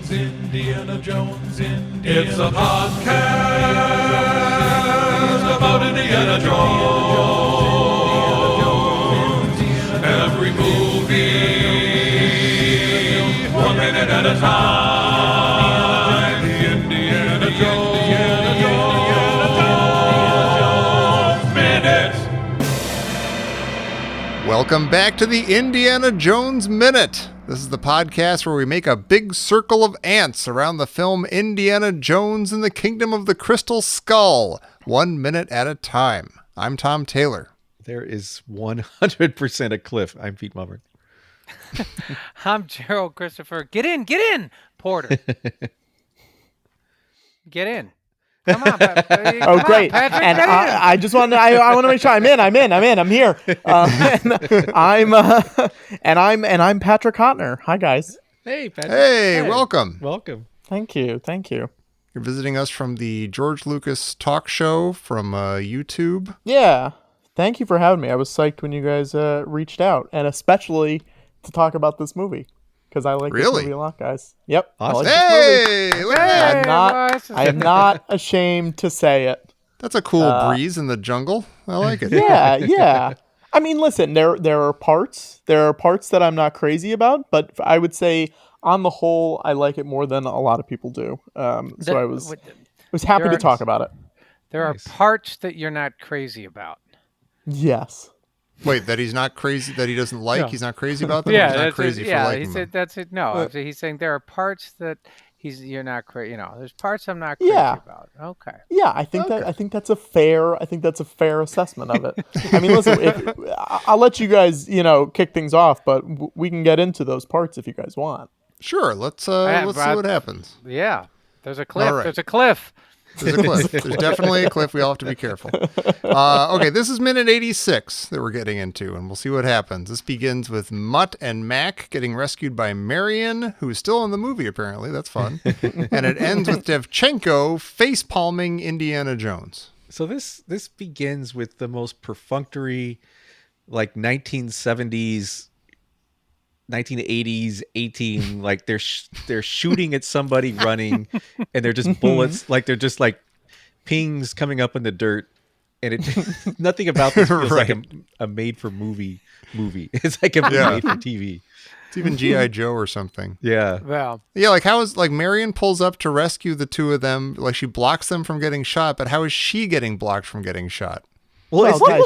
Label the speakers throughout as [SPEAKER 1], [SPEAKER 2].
[SPEAKER 1] Indiana Jones, Indiana It's a podcast about Indiana Jones. Every movie, 1 minute at a time. Indiana Jones Minute.
[SPEAKER 2] Welcome back to the Indiana Jones Minute. This is the podcast where we make a big circle of ants around the film Indiana Jones and the Kingdom of the Crystal Skull, 1 minute at a time. I'm Tom Taylor.
[SPEAKER 3] There is 100% a cliff. I'm Pete Mummer.
[SPEAKER 4] I'm Gerald Christopher. Get in, Porter. Get in. Come on, Patrick.
[SPEAKER 5] Oh, great!
[SPEAKER 4] Patrick,
[SPEAKER 5] and
[SPEAKER 4] get in.
[SPEAKER 5] I just want to—I want to make sure I'm in. I'm here. I'm Patrick Cotnoir. Hi, guys.
[SPEAKER 3] Hey, Patrick.
[SPEAKER 2] Hey, welcome.
[SPEAKER 3] Welcome.
[SPEAKER 5] Thank you.
[SPEAKER 2] You're visiting us from the George Lucas talk show from YouTube.
[SPEAKER 5] Yeah. Thank you for having me. I was psyched when you guys reached out, and especially to talk about this movie because I like this movie a lot, guys. Yep.
[SPEAKER 3] Awesome.
[SPEAKER 2] Hey, look at that.
[SPEAKER 5] I am not ashamed to say it.
[SPEAKER 2] That's a cool breeze in the jungle. I like it.
[SPEAKER 5] Yeah. I mean, listen, there are parts that I'm not crazy about, but I would say on the whole, I like it more than a lot of people do. So I was happy to talk about it.
[SPEAKER 4] There are parts that you're not crazy about.
[SPEAKER 5] Yes.
[SPEAKER 2] Wait, that he's not crazy, that he doesn't like?
[SPEAKER 4] No.
[SPEAKER 2] He's not crazy about them?
[SPEAKER 4] Yeah,
[SPEAKER 2] Or he's not
[SPEAKER 4] that's
[SPEAKER 2] crazy
[SPEAKER 4] it.
[SPEAKER 2] for
[SPEAKER 4] Yeah,
[SPEAKER 2] liking
[SPEAKER 4] he
[SPEAKER 2] them?
[SPEAKER 4] said that's it. No, he's saying there are parts that you're not crazy. You know, there's parts I'm not crazy about. Okay.
[SPEAKER 5] Yeah, I think that's a fair assessment of it. I mean, listen, I'll let you guys, kick things off, but we can get into those parts if you guys want.
[SPEAKER 2] Sure, let's see what happens.
[SPEAKER 4] Yeah. There's a cliff.
[SPEAKER 2] All right.
[SPEAKER 4] There's a cliff.
[SPEAKER 2] There's a cliff. There's definitely a cliff. We all have to be careful. Okay, this is minute 86 that we're getting into, and we'll see what happens. This begins with Mutt and Mac getting rescued by Marion, who is still in the movie, apparently. That's fun. And it ends with Devchenko face-palming Indiana Jones.
[SPEAKER 3] So this begins with the most perfunctory, like 1970s, 1980s 18, like they're shooting at somebody running, and they're just bullets, like they're just like pings coming up in the dirt, and it nothing about this feels like a made for movie. It's like a made for TV.
[SPEAKER 2] It's even G.I. Joe or something.
[SPEAKER 3] Yeah.
[SPEAKER 4] Well.
[SPEAKER 2] Yeah, like how is Marion pulls up to rescue the two of them, like she blocks them from getting shot, but how is she getting blocked from getting shot?
[SPEAKER 5] Well, guys,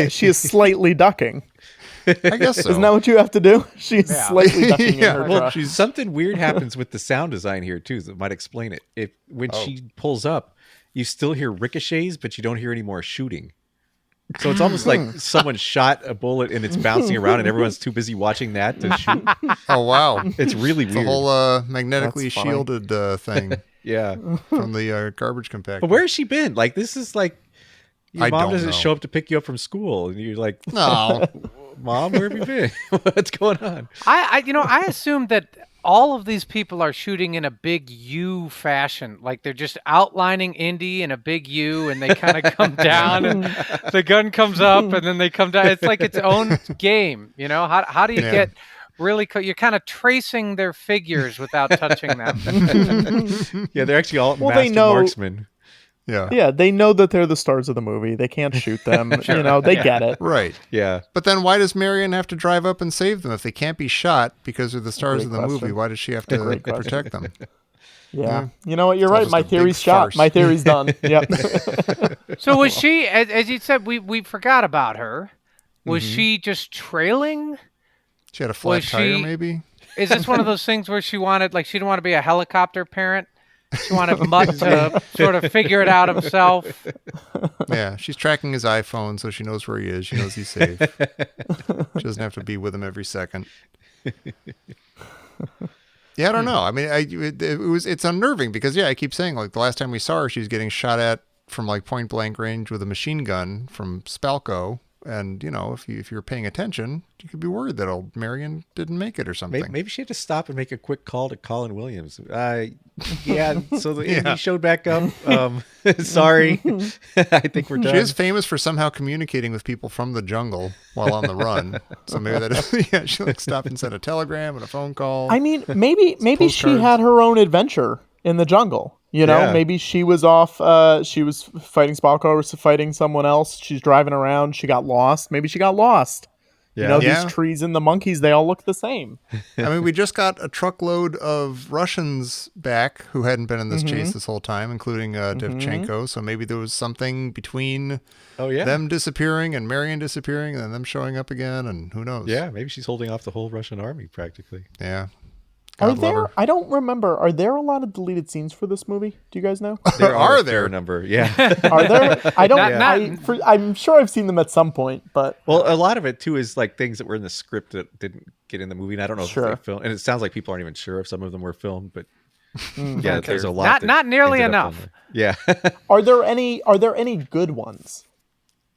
[SPEAKER 5] she is slightly ducking.
[SPEAKER 2] I guess so.
[SPEAKER 5] Isn't that what you have to do? She's slightly ducking in her truck.
[SPEAKER 3] Something weird happens with the sound design here too, that might explain it. When she pulls up, you still hear ricochets, but you don't hear any more shooting. So it's almost like someone shot a bullet and it's bouncing around, and everyone's too busy watching that to shoot.
[SPEAKER 2] Oh wow,
[SPEAKER 3] it's really weird.
[SPEAKER 2] The whole magnetically shielded thing.
[SPEAKER 3] Yeah,
[SPEAKER 2] from the garbage compactor.
[SPEAKER 3] But where has she been? Like, this is like your mom doesn't
[SPEAKER 2] know.
[SPEAKER 3] show up to pick you up from school, and you're like,
[SPEAKER 2] no.
[SPEAKER 3] Mom, where have you been? What's going on?
[SPEAKER 4] I assume that all of these people are shooting in a big U fashion. Like they're just outlining Indy in a big U, and they kind of come down, and the gun comes up, and then they come down. It's like its own game, How do you get really? You're kind of tracing their figures without touching them.
[SPEAKER 3] Yeah, they're actually all master marksmen.
[SPEAKER 5] Yeah, they know that they're the stars of the movie. They can't shoot them. They get it.
[SPEAKER 2] Right.
[SPEAKER 3] Yeah.
[SPEAKER 2] But then why does Marion have to drive up and save them if they can't be shot because they're the stars of the movie? Why does she have to protect them?
[SPEAKER 5] Yeah. You know what? You're right.
[SPEAKER 2] just
[SPEAKER 5] My
[SPEAKER 2] a big
[SPEAKER 5] theory's shot.
[SPEAKER 2] farce.
[SPEAKER 5] My theory's done. Yep.
[SPEAKER 4] So was she, as you said, we forgot about her. Was she just trailing?
[SPEAKER 2] She had a flat tire, maybe?
[SPEAKER 4] Is this one of those things where she didn't want to be a helicopter parent? She wanted Mutt to sort of figure it out himself.
[SPEAKER 2] Yeah, she's tracking his iPhone, so she knows where he is. She knows he's safe. She doesn't have to be with him every second. Yeah, I don't know. I mean, it's unnerving because, I keep saying, like, the last time we saw her, she was getting shot at from, like, point-blank range with a machine gun from Spalco. And if you're paying attention, you could be worried that old Marion didn't make it or something.
[SPEAKER 3] Maybe she had to stop and make a quick call to Colin Williams. Yeah, so the Indy showed back up. Sorry, I think we're done.
[SPEAKER 2] She is famous for somehow communicating with people from the jungle while on the run. So maybe that is, she stopped and sent a telegram and a phone call.
[SPEAKER 5] I mean, maybe she had her own adventure in the jungle. Maybe she was off. She was fighting Spalko or fighting someone else. She's driving around. She got lost. Maybe she got lost.
[SPEAKER 3] Yeah.
[SPEAKER 5] These trees and the monkeys, they all look the same.
[SPEAKER 2] I mean, we just got a truckload of Russians back who hadn't been in this chase this whole time, including Devchenko. So maybe there was something between them disappearing and Marion disappearing and then them showing up again, and who knows?
[SPEAKER 3] Yeah, maybe she's holding off the whole Russian army practically.
[SPEAKER 2] Yeah.
[SPEAKER 5] I don't remember. Are there a lot of deleted scenes for this movie? Do you guys know?
[SPEAKER 3] There
[SPEAKER 2] are
[SPEAKER 3] a
[SPEAKER 2] there
[SPEAKER 3] fair number? Yeah.
[SPEAKER 5] Are there? I don't.
[SPEAKER 4] Not-
[SPEAKER 5] I'm sure I've seen them at some point, but
[SPEAKER 3] Well, a lot of it too is like things that were in the script that didn't get in the movie. And I don't know if
[SPEAKER 5] Sure.
[SPEAKER 3] they filmed, and it sounds like people aren't even sure if some of them were filmed, but yeah, there's a lot.
[SPEAKER 4] Not nearly
[SPEAKER 3] ended up on
[SPEAKER 4] enough.
[SPEAKER 3] there. Yeah.
[SPEAKER 5] are there any good ones?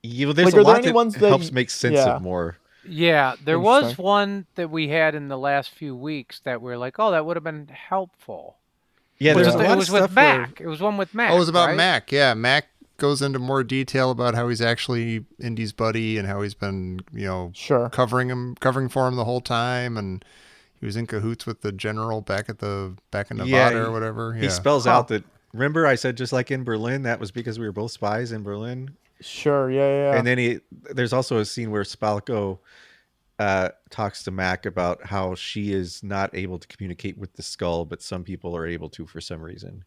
[SPEAKER 3] There's
[SPEAKER 5] Like,
[SPEAKER 3] a
[SPEAKER 5] are there
[SPEAKER 3] lot
[SPEAKER 5] any
[SPEAKER 3] that
[SPEAKER 5] ones that
[SPEAKER 3] helps make sense of more.
[SPEAKER 4] Yeah, there was
[SPEAKER 5] Interesting.
[SPEAKER 4] one that we had in the last few weeks that we're like, oh, that would have been helpful.
[SPEAKER 3] Yeah, there's a lot
[SPEAKER 4] It
[SPEAKER 3] of
[SPEAKER 4] was
[SPEAKER 3] stuff
[SPEAKER 4] with Mac. It was one with Mac.
[SPEAKER 2] Oh, it was about
[SPEAKER 4] right?
[SPEAKER 2] Mac. Yeah, Mac goes into more detail about how he's actually Indy's buddy and how he's been,
[SPEAKER 5] Sure.
[SPEAKER 2] covering for him the whole time, and he was in cahoots with the general back in Nevada or whatever. Yeah.
[SPEAKER 3] He spells out that. Remember, I said just like in Berlin, that was because we were both spies in Berlin.
[SPEAKER 5] Sure. Yeah.
[SPEAKER 3] And then there's also a scene where Spalko talks to Mac about how she is not able to communicate with the skull, but some people are able to for some reason.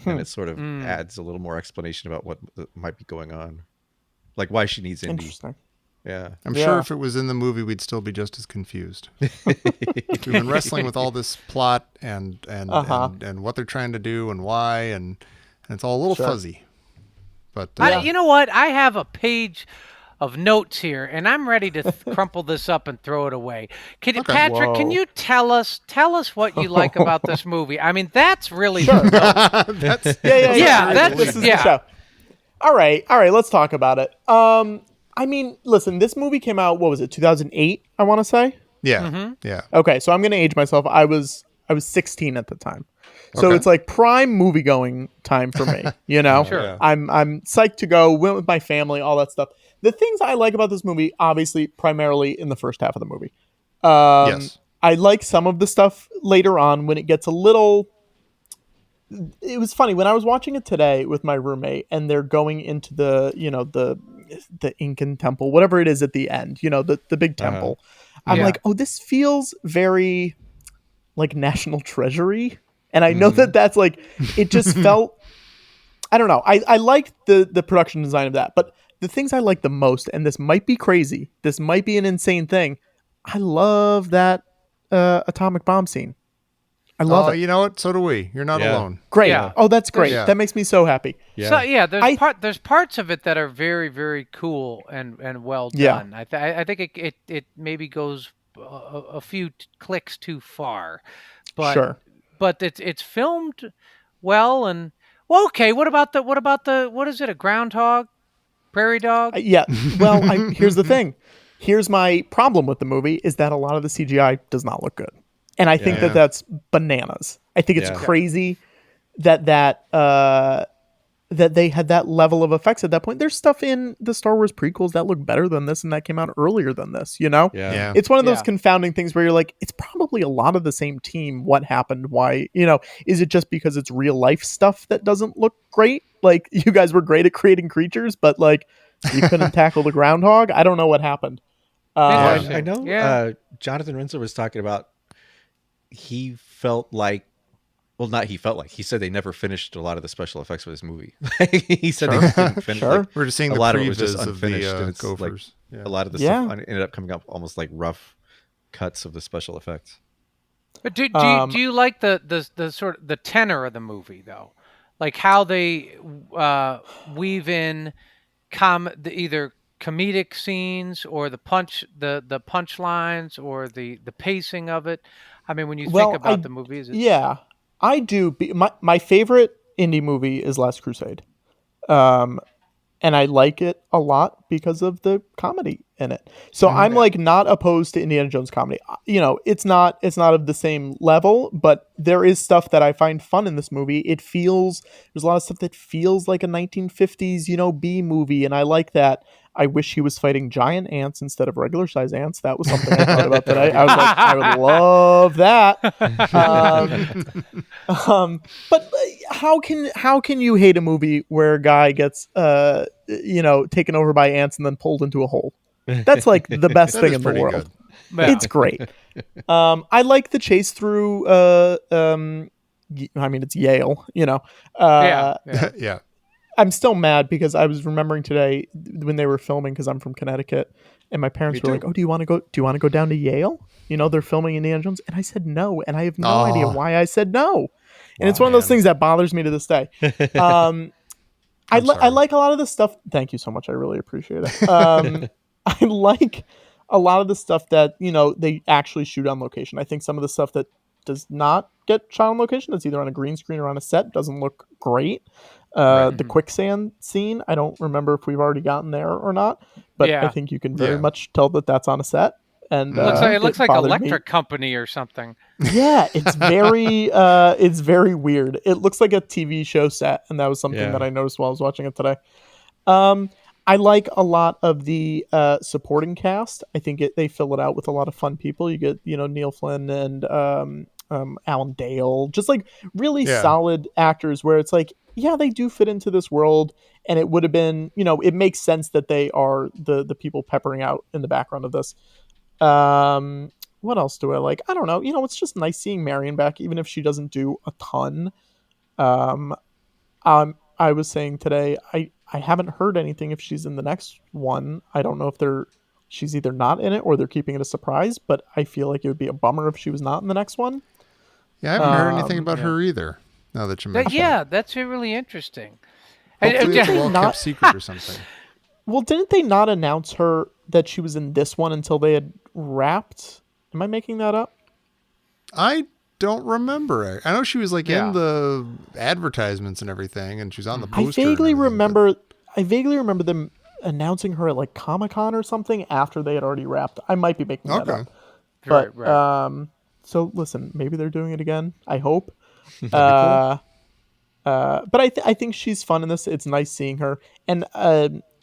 [SPEAKER 3] And it sort of adds a little more explanation about what might be going on, like why she needs Indy.
[SPEAKER 5] Interesting.
[SPEAKER 3] Yeah,
[SPEAKER 2] I'm sure if it was in the movie, we'd still be just as confused. We've been wrestling with all this plot and what they're trying to do and why, and it's all a little fuzzy. But
[SPEAKER 4] You know what? I have a page of notes here, and I'm ready to crumple this up and throw it away. Patrick, can you tell us what you like about this movie? I mean, that's really
[SPEAKER 5] Sure.
[SPEAKER 2] that's
[SPEAKER 5] This is the show. All right. Let's talk about it. I mean, listen, this movie came out. What was it? 2008. I want to say.
[SPEAKER 2] yeah.
[SPEAKER 5] Okay, so I'm gonna age myself. I was 16 at the time. So
[SPEAKER 2] Okay.
[SPEAKER 5] it's like prime movie going time for me,
[SPEAKER 4] Sure.
[SPEAKER 3] Yeah.
[SPEAKER 5] I'm psyched to go, went with my family, all that stuff. The things I like about this movie, obviously, primarily in the first half of the movie.
[SPEAKER 2] Yes.
[SPEAKER 5] I like some of the stuff later on when it gets a little. It was funny when I was watching it today with my roommate, and they're going into the Incan temple, whatever it is at the end, the big temple. I'm
[SPEAKER 4] Yeah.
[SPEAKER 5] like, oh, this feels very like National Treasury. And I know that's like, it just felt, I don't know. I liked the production design of that, but the things I like the most, and this might be crazy, this might be an insane thing. I love that atomic bomb scene. I love it.
[SPEAKER 2] You know what? So do we. You're not alone.
[SPEAKER 5] Great.
[SPEAKER 4] Yeah.
[SPEAKER 5] Oh, that's great.
[SPEAKER 2] Yeah.
[SPEAKER 5] That makes me so happy.
[SPEAKER 3] Yeah.
[SPEAKER 4] So there's parts of it that are very, very cool and well
[SPEAKER 5] Yeah.
[SPEAKER 4] done. I think it maybe goes a few clicks too far, but
[SPEAKER 5] Sure.
[SPEAKER 4] but it's filmed well and okay. What about the what is it, a groundhog, prairie dog?
[SPEAKER 5] Yeah. Well, here's the thing. Here's my problem with the movie is that a lot of the CGI does not look good. And I think that that's bananas. I think it's crazy that they had that level of effects at that point. There's stuff in the Star Wars prequels that look better than this and that came out earlier than this,
[SPEAKER 2] Yeah.
[SPEAKER 5] It's one of those
[SPEAKER 4] Yeah.
[SPEAKER 5] confounding things where you're like, it's probably a lot of the same team. What happened? Why? Is it just because it's real life stuff that doesn't look great? Like, you guys were great at creating creatures, but like you couldn't tackle the groundhog? I don't know what happened.
[SPEAKER 4] Interesting.
[SPEAKER 3] I know.
[SPEAKER 4] Yeah.
[SPEAKER 3] Jonathan Rensler was talking about. He felt like, well, not he felt like. He said they never finished a lot of the special effects for this movie. He said they just didn't finish.
[SPEAKER 5] Sure.
[SPEAKER 3] Like,
[SPEAKER 2] We're just seeing
[SPEAKER 3] a
[SPEAKER 2] the
[SPEAKER 3] lot of it was just
[SPEAKER 2] previews of
[SPEAKER 3] unfinished, and
[SPEAKER 2] the
[SPEAKER 3] it's like
[SPEAKER 2] Gophers.
[SPEAKER 3] a lot of the
[SPEAKER 5] Yeah.
[SPEAKER 3] stuff ended up coming up almost like rough cuts of the special effects.
[SPEAKER 4] But do you like the sort of the tenor of the movie though, like how they weave in either comedic scenes or the punchlines or the pacing of it? I mean, when you think about the movie, is it?
[SPEAKER 5] Yeah, I do. My favorite indie movie is Last Crusade. And and I like it a lot because of the comedy in it. So I'm like not opposed to Indiana Jones comedy. You know, it's not of the same level, but there is stuff that I find fun in this movie. There's a lot of stuff that feels like a 1950s, you know, B movie, and I like that. I wish he was fighting giant ants instead of regular size ants. That was something I thought about today. I was like, I would love that. But how can you hate a movie where a guy gets taken over by ants and then pulled into a hole? That's like the best thing in the world.
[SPEAKER 4] Yeah.
[SPEAKER 5] It's great. I like the chase through. It's Yale. You know.
[SPEAKER 2] Yeah.
[SPEAKER 5] I'm still mad because I was remembering today when they were filming, because I'm from Connecticut, and my parents were like, "Oh, do you want to go? Do you want to go down to Yale? You know, they're filming Indiana Jones." And I said no, and I have no idea why I said no. And it's one of those things that bothers me to this day. I like a lot of the stuff. Thank you so much. I really appreciate it. I like a lot of the stuff that, you know, they actually shoot on location. I think some of the stuff that does not get shot on location, that's either on a green screen or on a set, doesn't look great. The quicksand scene, I don't remember if we've already gotten there or not, but I think you can very much tell that that's on a set. And
[SPEAKER 4] it looks like Electric Company or something.
[SPEAKER 5] Yeah, it's very weird. It looks like a TV show set, and that was something that I noticed while I was watching it today. I like a lot of the supporting cast. I think they fill it out with a lot of fun people. You get, you know, Neil Flynn and Alan Dale, just like really solid actors where it's like, yeah, they do fit into this world, and it would have been, you know, it makes sense that they are the people peppering out in the background of this. What else do I like? I don't know. You know, it's just nice seeing Marion back, even if she doesn't do a ton. I was saying today, I haven't heard anything if she's in the next one. I don't know if she's either not in it or they're keeping it a surprise, but I feel like it would be a bummer if she was not in the next one.
[SPEAKER 2] Yeah, I haven't heard anything about her either. Now that you mention it.
[SPEAKER 4] That's really interesting.
[SPEAKER 2] Hopefully it's a well-kept secret or something.
[SPEAKER 5] Well, didn't they not announce her that she was in this one until they had wrapped? Am I making that up?
[SPEAKER 2] I don't remember. I know she was like in the advertisements and everything, and she was on the poster. I vaguely remember them announcing her at like Comic-Con or something after they had already wrapped. I might be making that up. But
[SPEAKER 4] right.
[SPEAKER 5] So listen, maybe they're doing it again. I hope. Cool. But I think she's fun in this. It's nice seeing her. And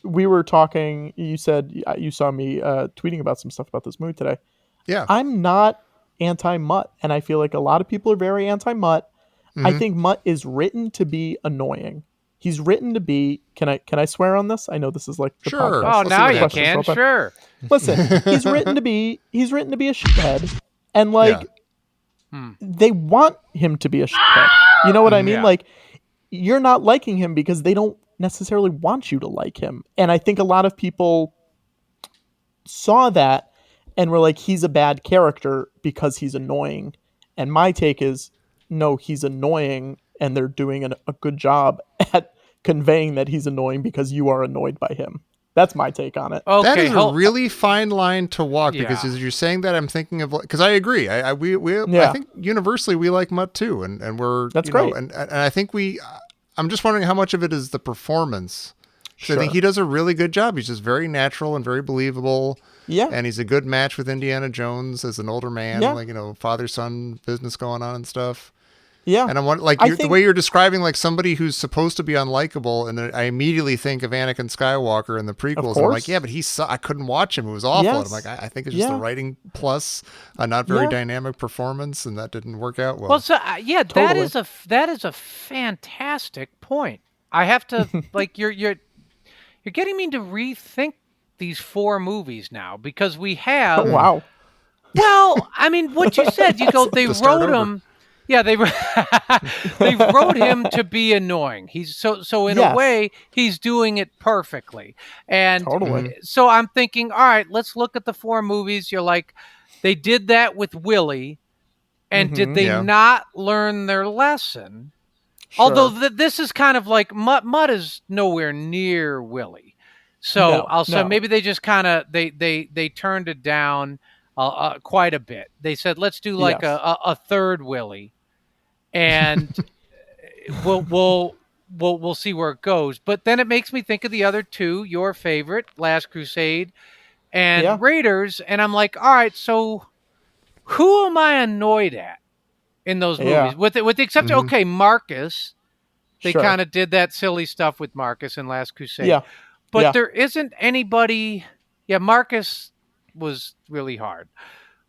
[SPEAKER 5] we were talking. You said you saw me tweeting about some stuff about this movie today.
[SPEAKER 2] Yeah,
[SPEAKER 5] I'm not anti-Mutt, and I feel like a lot of people are very anti-Mutt. Mm-hmm. I think Mutt is written to be annoying. He's written to be. Can I swear on this? I know this is like the
[SPEAKER 2] sure.
[SPEAKER 5] podcast.
[SPEAKER 4] Oh, now you can. Sure.
[SPEAKER 5] Listen, he's written to be a shithead, and like they want him to be a shithead. You know what I mean?
[SPEAKER 4] Yeah.
[SPEAKER 5] Like, you're not liking him because they don't necessarily want you to like him. And I think a lot of people saw that and were like, he's a bad character because he's annoying. And my take is, no, he's annoying, and they're doing a good job at conveying that he's annoying because you are annoyed by him. That's my take on it.
[SPEAKER 2] Okay, that is a really fine line to walk, because as you're saying that, I'm thinking of, because I agree. I think universally we like Mutt too, and we're
[SPEAKER 5] that's great.
[SPEAKER 2] And I think I'm just wondering how much of it is the performance. Sure. I think he does a really good job. He's just very natural and very believable. Yeah, and he's a good match with Indiana Jones as an older man, like, you know, father-son business going on and stuff. Yeah, and I'm like the way you're describing like somebody who's supposed to be unlikable, and I immediately think of Anakin Skywalker in the prequels. And I'm like, yeah, but I couldn't watch him; it was awful. And I'm like, I think it's just the writing plus a not very dynamic performance, and that didn't work out well.
[SPEAKER 4] Well, so totally. that is a fantastic point. I have to like you're getting me to rethink these 4 movies now, because we have.
[SPEAKER 5] Oh, wow.
[SPEAKER 4] Well, I mean, what you said, you go, they wrote him. Yeah, they wrote him to be annoying. He's so in a way he's doing it perfectly. And so I'm thinking, all right, let's look at the 4 movies. You're like, they did that with Willie, and did they not learn their lesson? Sure. Although this is kind of like Mutt is nowhere near Willie. So maybe they just kind of they turned it down quite a bit. They said, let's do like a third Willie. And we'll we'll see where it goes. But then it makes me think of the other two, your favorite, Last Crusade and Raiders, and I'm like, all right, so who am I annoyed at in those movies? With the exception, okay, Marcus. They kind of did that silly stuff with Marcus in Last Crusade.
[SPEAKER 5] Yeah.
[SPEAKER 4] But there isn't anybody. Yeah, Marcus was really hard.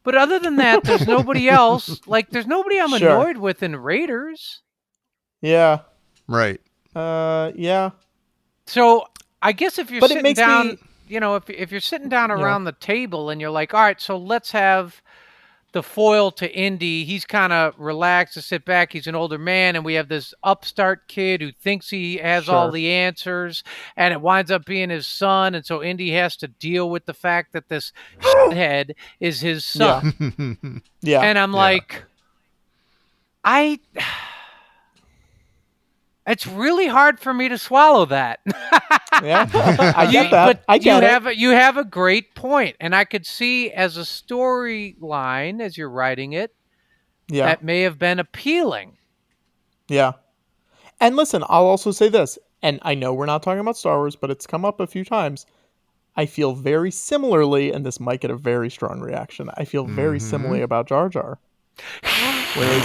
[SPEAKER 4] But other than that, there's nobody else. Like, there's nobody I'm annoyed with in Raiders.
[SPEAKER 5] Yeah.
[SPEAKER 2] Right.
[SPEAKER 5] Yeah.
[SPEAKER 4] So I guess if you're sitting down, if you're sitting down around the table and you're like, all right, so let's have the foil to Indy. He's kind of relaxed to sit back. He's an older man, and we have this upstart kid who thinks he has all the answers, and it winds up being his son. And so Indy has to deal with the fact that this head is his son.
[SPEAKER 5] Yeah.
[SPEAKER 4] And I'm like, it's really hard for me to swallow that.
[SPEAKER 5] Yeah, I get that.
[SPEAKER 4] But you have a great point, and I could see as a storyline as you're writing it, that may have been appealing.
[SPEAKER 5] Yeah, and listen, I'll also say this, and I know we're not talking about Star Wars, but it's come up a few times. I feel very similarly, and this might get a very strong reaction. I feel very similarly about Jar Jar. Whereas,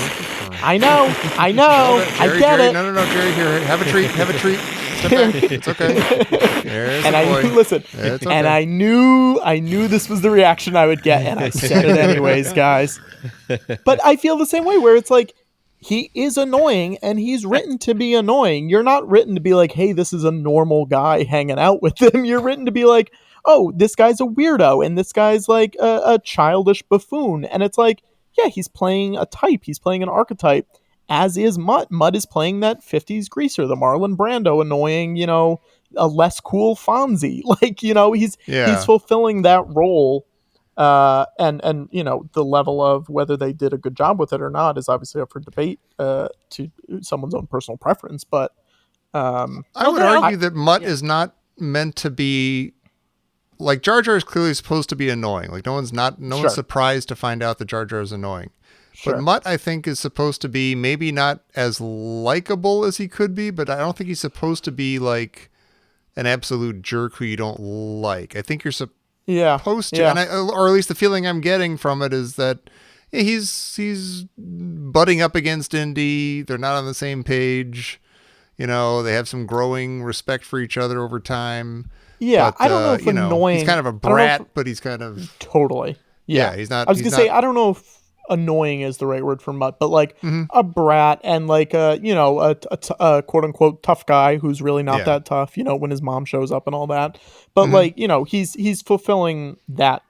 [SPEAKER 5] I know,
[SPEAKER 2] Jerry,
[SPEAKER 5] I get it.
[SPEAKER 2] No, Jerry, here, have a treat. Step back. It's okay. There's
[SPEAKER 5] And
[SPEAKER 2] the
[SPEAKER 5] I
[SPEAKER 2] boy.
[SPEAKER 5] knew, listen,
[SPEAKER 2] It's okay.
[SPEAKER 5] and I knew this was the reaction I would get, and I said it anyways, guys. But I feel the same way, where it's like, he is annoying, and he's written to be annoying. You're not written to be like, hey, this is a normal guy hanging out with him. You're written to be like, oh, this guy's a weirdo, and this guy's like a childish buffoon. And it's like, yeah, he's playing a type. He's playing an archetype, as is Mutt. Mutt is playing that 50s greaser, the Marlon Brando annoying, a less cool Fonzie. Like, he's fulfilling that role. And the level of whether they did a good job with it or not is obviously up for debate to someone's one's personal preference. But
[SPEAKER 2] I would argue that Mutt is not meant to be. Like, Jar Jar is clearly supposed to be annoying. Like, no one's surprised to find out that Jar Jar is annoying.
[SPEAKER 5] Sure.
[SPEAKER 2] But Mutt, I think, is supposed to be maybe not as likable as he could be, but I don't think he's supposed to be like an absolute jerk who you don't like. I think you're supposed to, or at least the feeling I'm getting from it is that he's butting up against Indy. They're not on the same page. They have some growing respect for each other over time.
[SPEAKER 5] Yeah,
[SPEAKER 2] but,
[SPEAKER 5] I don't know if annoying.
[SPEAKER 2] He's kind of a brat, but he's kind of
[SPEAKER 5] totally. Yeah,
[SPEAKER 2] he's not.
[SPEAKER 5] I was gonna say I don't know if annoying is the right word for Mutt, but like a brat and like a quote unquote tough guy who's really not that tough. When his mom shows up and all that, but he's fulfilling that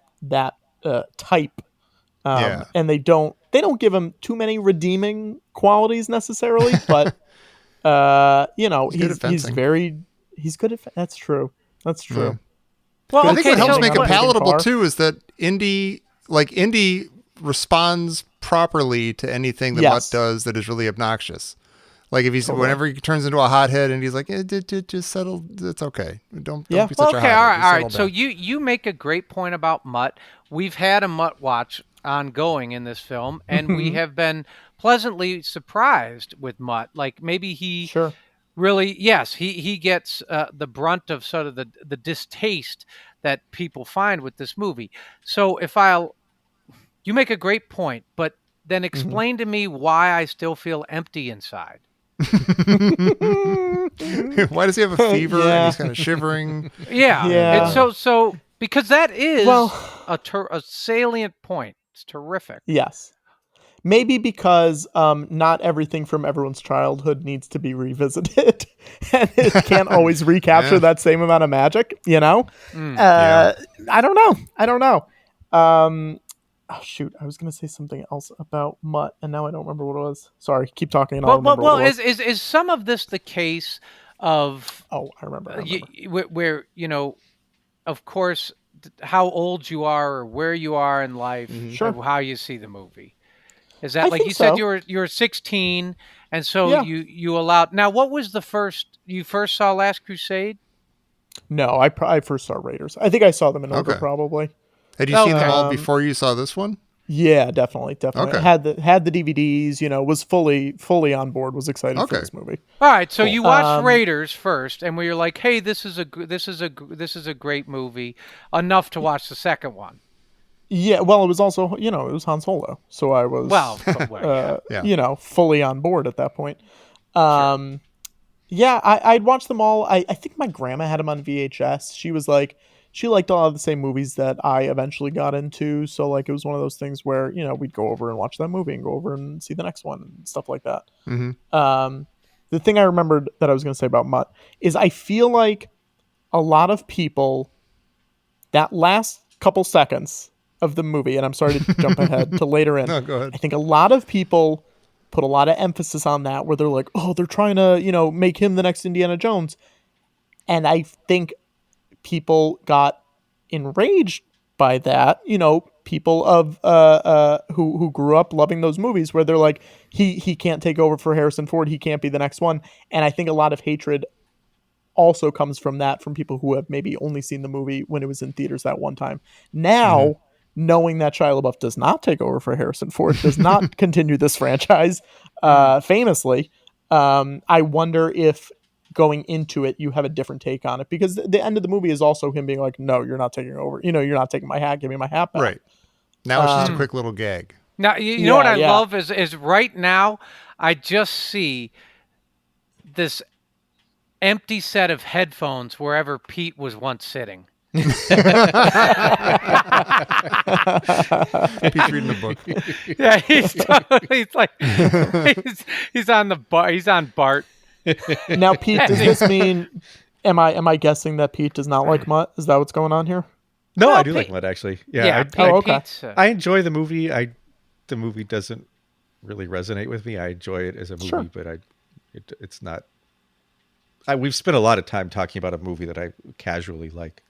[SPEAKER 5] type. And they don't give him too many redeeming qualities necessarily, but he's good at that's true. That's true.
[SPEAKER 4] Well,
[SPEAKER 2] I think what helps make it palatable too is that Indy responds properly to anything that Mutt does that is really obnoxious. Like if whenever he turns into a hothead and he's like, just settle, it's okay. Don't be such a hothead.
[SPEAKER 4] All right. So you make a great point about Mutt. We've had a Mutt watch ongoing in this film, and we have been pleasantly surprised with Mutt. Like maybe he really, yes, he gets the brunt of sort of the distaste that people find with this movie. So you make a great point, but then explain to me why I still feel empty inside.
[SPEAKER 2] Why does he have a fever and he's kind of shivering?
[SPEAKER 4] Yeah. And so because that is a salient point. It's terrific.
[SPEAKER 5] Yes. Maybe because not everything from everyone's childhood needs to be revisited, and it can't always recapture that same amount of magic. I don't know. Oh shoot! I was gonna say something else about Mutt, and now I don't remember what it was. Sorry, keep talking. And I'll remember what it was.
[SPEAKER 4] Is some of this the case of?
[SPEAKER 5] Oh, I remember.
[SPEAKER 4] Where of course, how old you are or where you are in life, or how you see the movie. Is that like you said you were 16, and so you allowed? Now, what was you first saw Last Crusade?
[SPEAKER 5] No, I first saw Raiders. I think I saw them in order, probably.
[SPEAKER 2] Had you seen them all before you saw this one?
[SPEAKER 5] Yeah, definitely.
[SPEAKER 2] Okay.
[SPEAKER 5] Had the DVDs, was fully on board, was excited for this movie.
[SPEAKER 4] All right, so you watched Raiders first, and we were like, "Hey, this is a great movie, enough to watch the second one."
[SPEAKER 5] Yeah, well, it was also, it was Han Solo, so I was fully on board at that point. Yeah, I'd watched them all. I think my grandma had them on VHS. She liked a lot of the same movies that I eventually got into. So like it was one of those things where, we'd go over and watch that movie and go over and see the next one and stuff like that.
[SPEAKER 2] Mm-hmm.
[SPEAKER 5] The thing I remembered that I was going to say about Mutt is I feel like a lot of people, that last couple seconds of the movie, and I'm sorry to jump ahead to later in.
[SPEAKER 2] No, go ahead.
[SPEAKER 5] I think a lot of people put a lot of emphasis on that where they're like, oh, they're trying to, make him the next Indiana Jones. And I think people got enraged by that, people of who grew up loving those movies where they're like, he can't take over for Harrison Ford, he can't be the next one. And I think a lot of hatred also comes from that, from people who have maybe only seen the movie when it was in theaters that one time. Now, knowing that Shia LaBeouf does not take over for Harrison Ford, does not continue this franchise, famously, I wonder if going into it, you have a different take on it, because the end of the movie is also him being like, no, you're not taking over. You're not taking my hat. Give me my hat back.
[SPEAKER 2] Right. Now it's just a quick little gag.
[SPEAKER 4] Now, you know what I love is right now, I just see this empty set of headphones wherever Pete was once sitting.
[SPEAKER 2] Pete's reading a book.
[SPEAKER 4] Yeah, he's like, he's on the bar. He's on Bart.
[SPEAKER 5] Now, Pete, does this mean? Am I guessing that Pete does not like Mutt? Is that what's going on here?
[SPEAKER 3] No,
[SPEAKER 4] Well,
[SPEAKER 3] I do
[SPEAKER 4] Pete-
[SPEAKER 3] like Mutt, actually. Yeah,
[SPEAKER 5] okay.
[SPEAKER 3] I enjoy the movie. The movie doesn't really resonate with me. I enjoy it as a movie,
[SPEAKER 5] Sure.
[SPEAKER 3] but it's not. We've spent a lot of time talking about a movie that I casually like.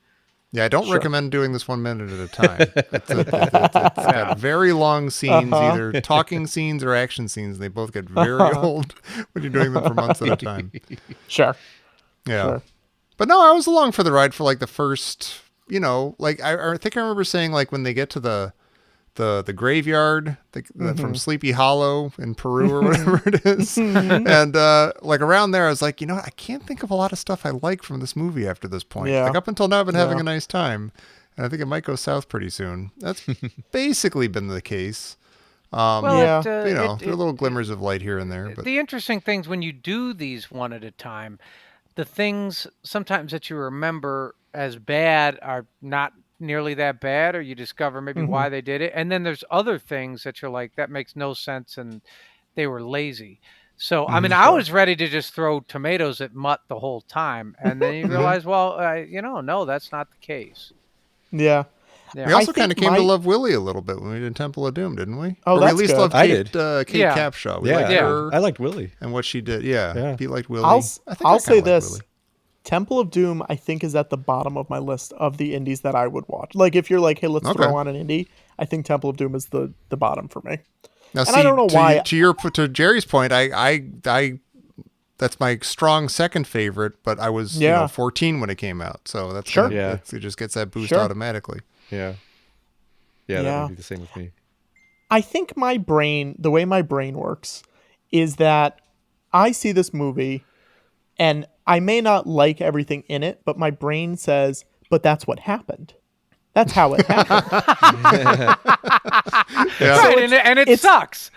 [SPEAKER 2] Yeah, I don't recommend doing this 1 minute at a time. It's got very long scenes, either talking scenes or action scenes. They both get very old when you're doing them for months at a time.
[SPEAKER 5] Sure.
[SPEAKER 2] Yeah.
[SPEAKER 5] Sure.
[SPEAKER 2] But no, I was along for the ride for like the first, like I think I remember saying like when they get to the graveyard from Sleepy Hollow in Peru or whatever it is. And like around there, I was like, I can't think of a lot of stuff I like from this movie after this point.
[SPEAKER 5] Yeah.
[SPEAKER 2] Like up until now, I've been having a nice time. And I think it might go south pretty soon. That's basically been the case.
[SPEAKER 5] Yeah.
[SPEAKER 2] There are little glimmers of light here and there. But
[SPEAKER 4] The interesting things when you do these one at a time, the things sometimes that you remember as bad are not nearly that bad, or you discover maybe why they did it. And then there's other things that you're like, that makes no sense and they were lazy. So, I mean, I was ready to just throw tomatoes at Mutt the whole time. And then you realize, well, no, that's not the case.
[SPEAKER 5] Yeah.
[SPEAKER 2] we also kind of came to love Willie a little bit when we did Temple of Doom, didn't we?
[SPEAKER 5] Oh,
[SPEAKER 2] or we
[SPEAKER 5] that's
[SPEAKER 2] at least
[SPEAKER 5] good.
[SPEAKER 2] loved
[SPEAKER 3] I
[SPEAKER 2] Kate,
[SPEAKER 3] did.
[SPEAKER 2] Kate Capshaw. We liked her
[SPEAKER 3] I liked Willie
[SPEAKER 2] and what she did. Yeah. Pete liked Willie.
[SPEAKER 5] I'll
[SPEAKER 2] I
[SPEAKER 5] say
[SPEAKER 2] kinda liked
[SPEAKER 5] this.
[SPEAKER 2] Willie.
[SPEAKER 5] Temple of Doom, I think, is at the bottom of my list of the indies that I would watch. Like, if you're like, hey, let's throw on an indie, I think Temple of Doom is the bottom for me.
[SPEAKER 2] Now,
[SPEAKER 5] and I don't know why.
[SPEAKER 2] To Jerry's point, I that's my strong second favorite, but I was 14 when it came out, so that's
[SPEAKER 5] Sure.
[SPEAKER 2] it just gets that boost
[SPEAKER 5] Sure.
[SPEAKER 2] automatically.
[SPEAKER 3] Yeah, that would be the same with me.
[SPEAKER 5] I think the way my brain works is that I see this movie and I may not like everything in it, but my brain says, but that's what happened. That's how it happened.
[SPEAKER 2] Yeah.
[SPEAKER 4] Right, and it sucks.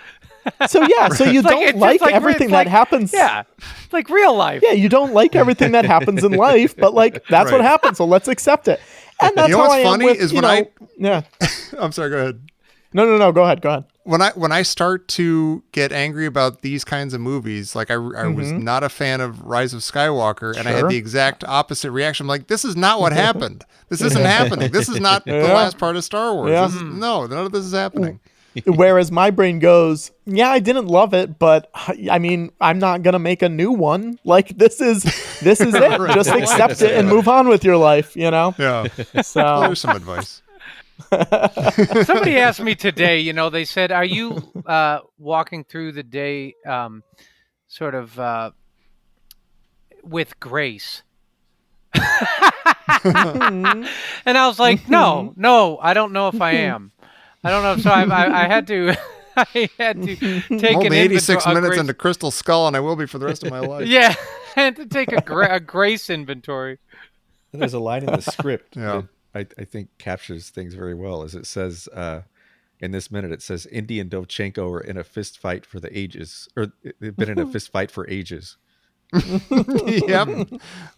[SPEAKER 5] So you don't like everything that happens.
[SPEAKER 4] Yeah, it's like real life.
[SPEAKER 5] Yeah, you don't like everything that happens in life, but like that's what happens, so let's accept it. And that's
[SPEAKER 2] what's
[SPEAKER 5] how I
[SPEAKER 2] funny
[SPEAKER 5] am with,
[SPEAKER 2] is when
[SPEAKER 5] yeah.
[SPEAKER 2] I'm sorry, go ahead.
[SPEAKER 5] No, go ahead.
[SPEAKER 2] When I start to get angry about these kinds of movies, like I was not a fan of Rise of Skywalker, and I had the exact opposite reaction. I'm like, this is not what happened. This isn't happening. This is not the last part of Star Wars.
[SPEAKER 5] Yeah.
[SPEAKER 2] None of this is happening.
[SPEAKER 5] Whereas my brain goes, yeah, I didn't love it, but I mean, I'm not gonna make a new one. Like this is it.
[SPEAKER 2] Right.
[SPEAKER 5] Just accept it and move on with your life.
[SPEAKER 2] Yeah.
[SPEAKER 5] So
[SPEAKER 2] Well, there's some advice.
[SPEAKER 4] Somebody asked me today, they said, are you walking through the day sort of with grace? And I was like, no, I don't know if I am. I don't know. So I had to I had to take
[SPEAKER 2] I'm only
[SPEAKER 4] an
[SPEAKER 2] 86
[SPEAKER 4] inventory.
[SPEAKER 2] minutes into Crystal Skull, and I will be for the rest of my life.
[SPEAKER 4] Yeah, I had to take a grace inventory.
[SPEAKER 3] And there's a line in the script
[SPEAKER 2] Yeah.
[SPEAKER 3] that I think captures things very well. As it says in this minute, it says Indy and Dovchenko are in a fist fight for the ages, or they've been in a fist fight for ages.
[SPEAKER 2] Yep.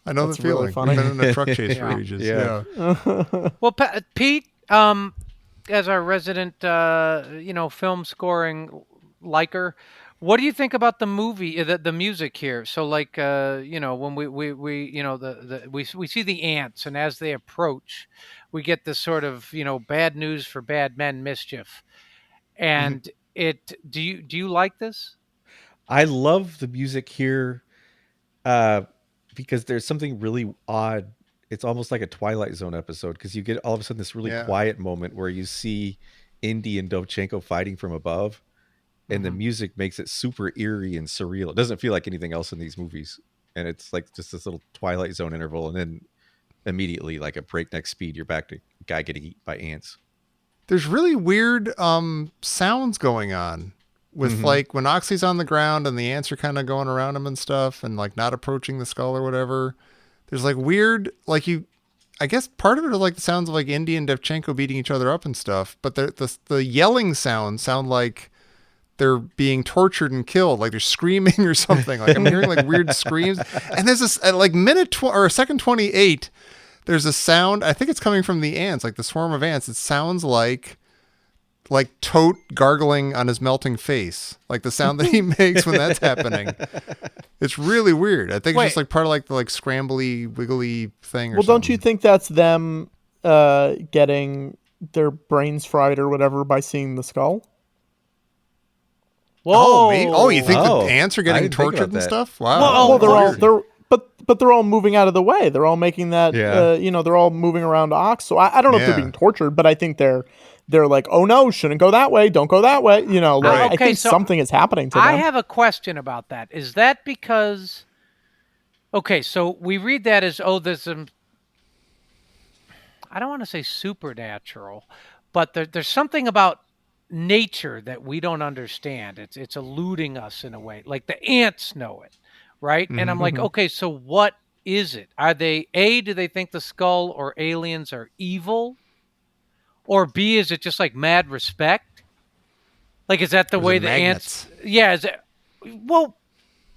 [SPEAKER 2] I know
[SPEAKER 5] That's
[SPEAKER 2] the feeling.
[SPEAKER 5] really funny.
[SPEAKER 2] We've been in a truck chase for
[SPEAKER 4] Yeah.
[SPEAKER 2] ages.
[SPEAKER 3] Yeah.
[SPEAKER 2] Yeah.
[SPEAKER 4] Well, Pete, as our resident, film scoring liker, what do you think about the movie, the music here? So, like, when we we see the ants, and as they approach, we get this sort of, bad news for bad men mischief, and do you like this?
[SPEAKER 3] I love the music here because there's something really odd. It's almost like a Twilight Zone episode because you get all of a sudden this really
[SPEAKER 2] Yeah.
[SPEAKER 3] quiet moment where you see Indy and Dovchenko fighting from above, and the music makes it super eerie and surreal. It doesn't feel like anything else in these movies, and it's like just this little Twilight Zone interval, and then immediately, like a breakneck speed, you're back to a guy getting eaten by ants.
[SPEAKER 2] There's really weird sounds going on with like when Oxley's on the ground and the ants are kind of going around him and stuff, and like not approaching the skull or whatever. There's like weird, like I guess part of it is like the sounds of like Indy and Devchenko beating each other up and stuff, but the yelling sound like they're being tortured and killed, like they're screaming or something. Like I'm hearing like weird screams. And there's this at like second 28, there's a sound. I think it's coming from the ants, like the swarm of ants. It sounds like Tote gargling on his melting face, like the sound that he makes when that's happening. It's really weird. I think it's just like part of like the like scrambly, wiggly thing. Or
[SPEAKER 5] Well, don't you
[SPEAKER 2] something.
[SPEAKER 5] think that's them getting their brains fried or whatever by seeing the skull?
[SPEAKER 2] Oh, you think
[SPEAKER 3] Oh,
[SPEAKER 2] the ants are
[SPEAKER 3] I
[SPEAKER 2] getting
[SPEAKER 3] didn't think
[SPEAKER 2] tortured
[SPEAKER 3] about
[SPEAKER 2] and
[SPEAKER 3] that.
[SPEAKER 2] stuff? Wow.
[SPEAKER 5] Well,
[SPEAKER 2] That's weird.
[SPEAKER 5] but they're all moving out of the way. They're all making that.
[SPEAKER 3] Yeah.
[SPEAKER 5] They're all moving around Ox. So I don't know if they're
[SPEAKER 2] Yeah.
[SPEAKER 5] being tortured, but I think they're like, oh no, shouldn't go that way. Don't go that way. Like,
[SPEAKER 2] Right.
[SPEAKER 5] I think
[SPEAKER 4] so
[SPEAKER 5] something is happening to them.
[SPEAKER 4] I have a question about that. Is that because? Okay, so we read that as there's some. I don't want to say supernatural, but there's something about nature that we don't understand. It's eluding us in a way. Like the ants know it, right? And I'm like, okay, so what is it? Are they do they think the skull or aliens are evil? Or B, is it just like mad respect? Like, is that the
[SPEAKER 2] Or is
[SPEAKER 4] way
[SPEAKER 2] it
[SPEAKER 4] the
[SPEAKER 2] magnets?
[SPEAKER 4] ants? Yeah, is it? Well,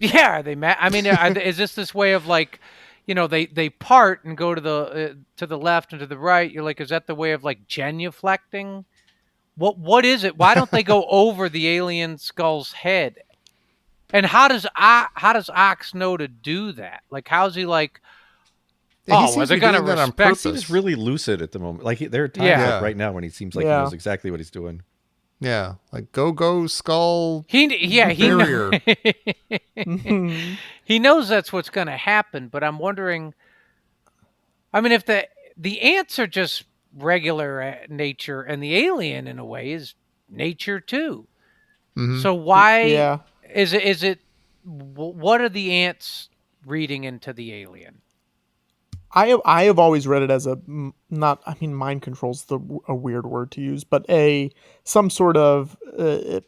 [SPEAKER 4] yeah. Are they mad? I mean, is this way of like, they part and go to the left and to the right? You're like, is that the way of like genuflecting? What is it? Why don't they go over the alien skull's head? And how does Ox know to do that? Like, how's he like?
[SPEAKER 2] Yeah, he
[SPEAKER 4] Oh,
[SPEAKER 2] seems
[SPEAKER 4] well,
[SPEAKER 2] to
[SPEAKER 4] they're
[SPEAKER 2] be
[SPEAKER 4] gonna
[SPEAKER 2] doing that on
[SPEAKER 4] respect.
[SPEAKER 2] purpose.
[SPEAKER 3] He's really lucid at the moment. Like there are times
[SPEAKER 4] Yeah.
[SPEAKER 3] like right now when he seems like he
[SPEAKER 5] Yeah.
[SPEAKER 3] knows exactly what he's doing.
[SPEAKER 2] Yeah, like go skull.
[SPEAKER 4] He
[SPEAKER 2] barrier.
[SPEAKER 4] he knows that's what's going to happen, but I'm wondering. I mean, if the ants are just regular nature, and the alien in a way is nature too. So why
[SPEAKER 5] Yeah.
[SPEAKER 4] is it? What are the ants reading into the alien?
[SPEAKER 5] I have always read it as mind control's a weird word to use, but some sort of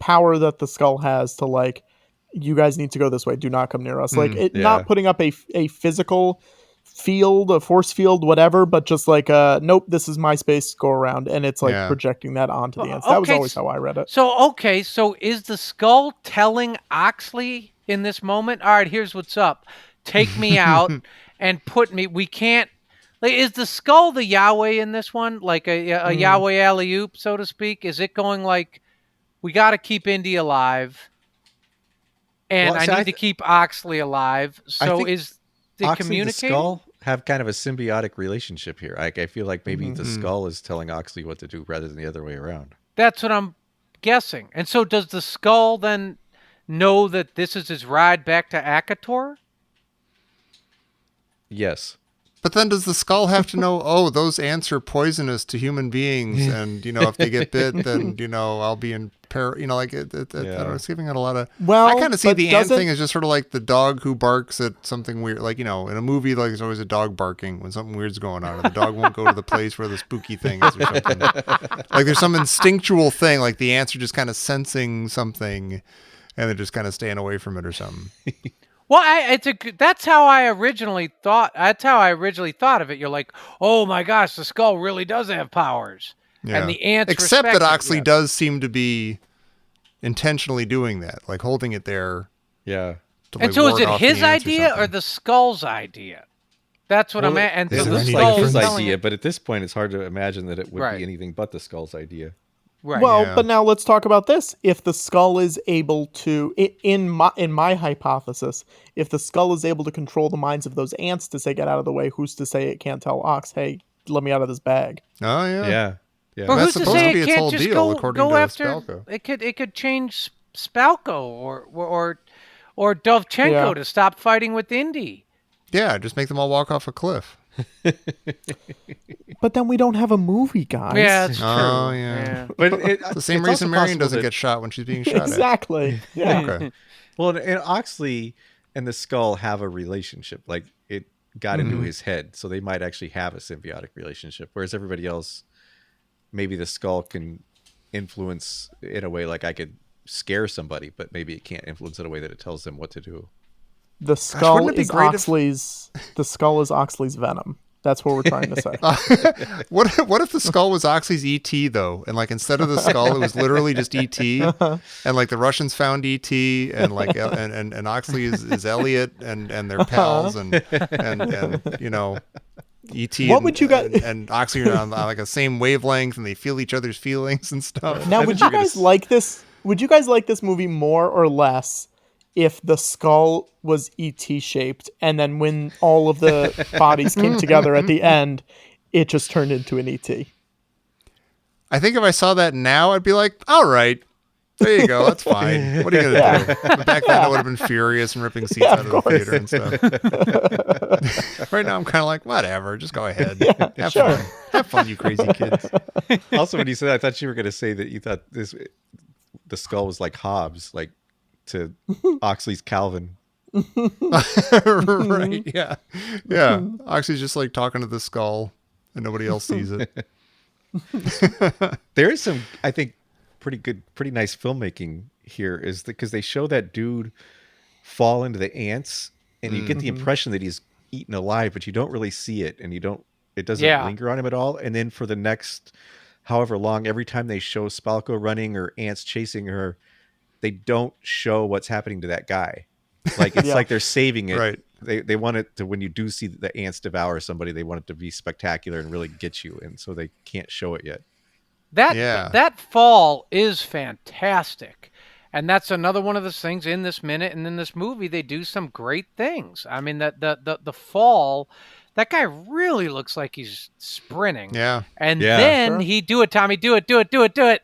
[SPEAKER 5] power that the skull has to like, you guys need to go this way. Do not come near us. Like
[SPEAKER 3] yeah.
[SPEAKER 5] not putting up a physical field, a force field, whatever, but just like nope, this is my space. Go around, and it's like projecting that onto the ants. That was always how I read it.
[SPEAKER 4] So is the skull telling Oxley in this moment? All right, here's what's up. Take me out. And put me. We can't. Like, is the skull the Yahweh in this one? Like a Yahweh alley oop, so to speak? Is it going like, we got to keep Indy alive, and
[SPEAKER 3] Well,
[SPEAKER 4] I
[SPEAKER 3] see,
[SPEAKER 4] need to keep Oxley alive? So
[SPEAKER 3] think
[SPEAKER 4] is the
[SPEAKER 3] Oxley and the
[SPEAKER 4] communicating?
[SPEAKER 3] skull have kind of a symbiotic relationship here. I feel like maybe the skull is telling Oxley what to do rather than the other way around.
[SPEAKER 4] That's what I'm guessing. And so does the skull then know that this is his ride back to Akator?
[SPEAKER 3] Yes.
[SPEAKER 2] But then does the skull have to know, oh, those ants are poisonous to human beings, and, if they get bit, then, I'll be in peril, like, I don't know, it's giving it a lot of...
[SPEAKER 5] Well,
[SPEAKER 2] I kind of see
[SPEAKER 5] but
[SPEAKER 2] the ant thing as just sort of like the dog who barks at something weird, like, in a movie, like, there's always a dog barking when something weird's going on, or the dog won't go to the place where the spooky thing is or something. Like, there's some instinctual thing, like the ants are just kind of sensing something, and they're just kind of staying away from it or something.
[SPEAKER 4] Well, that's how I originally thought. That's how I originally thought of it. You're like, oh my gosh, the skull really does have powers, and the ants.
[SPEAKER 2] Except that Oxley
[SPEAKER 4] yes.
[SPEAKER 2] does seem to be intentionally doing that, like holding it there.
[SPEAKER 3] Yeah.
[SPEAKER 2] To,
[SPEAKER 4] and
[SPEAKER 2] like,
[SPEAKER 4] so, is
[SPEAKER 2] ward
[SPEAKER 4] it
[SPEAKER 2] off
[SPEAKER 4] his
[SPEAKER 2] the ants
[SPEAKER 4] idea or
[SPEAKER 2] something.
[SPEAKER 4] the skull's idea? That's what I'm at. And so
[SPEAKER 3] It
[SPEAKER 4] the
[SPEAKER 3] looks
[SPEAKER 2] any
[SPEAKER 3] like
[SPEAKER 4] skull
[SPEAKER 3] his
[SPEAKER 4] is telling
[SPEAKER 3] idea,
[SPEAKER 4] it-
[SPEAKER 3] but at this point, it's hard to imagine that it would
[SPEAKER 4] Right.
[SPEAKER 3] be anything but the skull's idea.
[SPEAKER 4] Right.
[SPEAKER 5] Well,
[SPEAKER 2] Yeah.
[SPEAKER 5] but now let's talk about this. If the skull is able to, in my hypothesis, if the skull is able to control the minds of those ants to say get out of the way, who's to say it can't tell Ox, hey, let me out of this bag?
[SPEAKER 2] Oh yeah.
[SPEAKER 3] Yeah. Yeah.
[SPEAKER 4] Or
[SPEAKER 2] That's
[SPEAKER 4] who's to
[SPEAKER 2] supposed
[SPEAKER 4] say
[SPEAKER 2] to be
[SPEAKER 4] it
[SPEAKER 2] its
[SPEAKER 4] can't
[SPEAKER 2] whole
[SPEAKER 4] just
[SPEAKER 2] deal, according
[SPEAKER 4] go
[SPEAKER 2] to
[SPEAKER 4] after?
[SPEAKER 2] Spalko.
[SPEAKER 4] It could change Spalko or Dovchenko
[SPEAKER 5] Yeah.
[SPEAKER 4] to stop fighting with Indy.
[SPEAKER 2] Yeah, just make them all walk off a cliff.
[SPEAKER 5] But then we don't have a movie, guys.
[SPEAKER 4] Yeah, that's true.
[SPEAKER 2] Oh, yeah.
[SPEAKER 3] But it's
[SPEAKER 2] The same
[SPEAKER 3] it's
[SPEAKER 2] reason
[SPEAKER 3] also
[SPEAKER 2] Marion
[SPEAKER 3] possible
[SPEAKER 2] doesn't
[SPEAKER 3] that-
[SPEAKER 2] get shot when she's being shot
[SPEAKER 5] Exactly. Yeah.
[SPEAKER 2] at. Okay.
[SPEAKER 3] Well, and Oxley and the skull have a relationship. Like, it got into his head, so they might actually have a symbiotic relationship. Whereas everybody else, maybe the skull can influence in a way like I could scare somebody, but maybe it can't influence in a way that it tells them what to do.
[SPEAKER 5] The skull
[SPEAKER 2] wouldn't it be
[SPEAKER 5] is
[SPEAKER 2] great if-
[SPEAKER 5] Oxley's. The skull is Oxley's venom. That's what we're trying to say.
[SPEAKER 2] What if the skull was Oxley's ET though, and like instead of the skull, it was literally just ET, and like the Russians found ET, and like and Oxley is Elliot, and they're pals, and ET.
[SPEAKER 5] What would you guys-
[SPEAKER 2] and Oxley are on like a same wavelength, and they feel each other's feelings and stuff.
[SPEAKER 5] Now, would you guys like this? Would you guys like this movie more or less if the skull was ET shaped, and then when all of the bodies came together at the end, it just turned into an ET?
[SPEAKER 2] I think if I saw that now, I'd be like, all right. There you go. That's fine. What are you going to do? But back then, I would have been furious and ripping seats out of the theater and stuff. Right now, I'm kind of like, whatever. Just go ahead. Have fun. Have fun, you crazy kids.
[SPEAKER 3] Also, when you said that, I thought you were going to say that you thought the skull was like Hobbes, like to Oxley's Calvin.
[SPEAKER 2] Right. Yeah. Yeah. Oxy's just like talking to the skull and nobody else sees it.
[SPEAKER 3] There is some, I think, pretty nice filmmaking here, is because they show that dude fall into the ants, and you get the impression that he's eaten alive, but you don't really see it, and it doesn't linger on him at all. And then for the next however long, every time they show Spalko running or ants chasing her, they don't show what's happening to that guy. Like, it's like they're saving it.
[SPEAKER 2] Right.
[SPEAKER 3] They want it to, when you do see the ants devour somebody, they want it to be spectacular and really get you, and so they can't show it yet.
[SPEAKER 4] That fall is fantastic. And that's another one of those things in this minute and in this movie, they do some great things. I mean, the fall, that guy really looks like he's sprinting.
[SPEAKER 2] Yeah.
[SPEAKER 4] And
[SPEAKER 3] Yeah.
[SPEAKER 4] then he do it, Tommy, do it.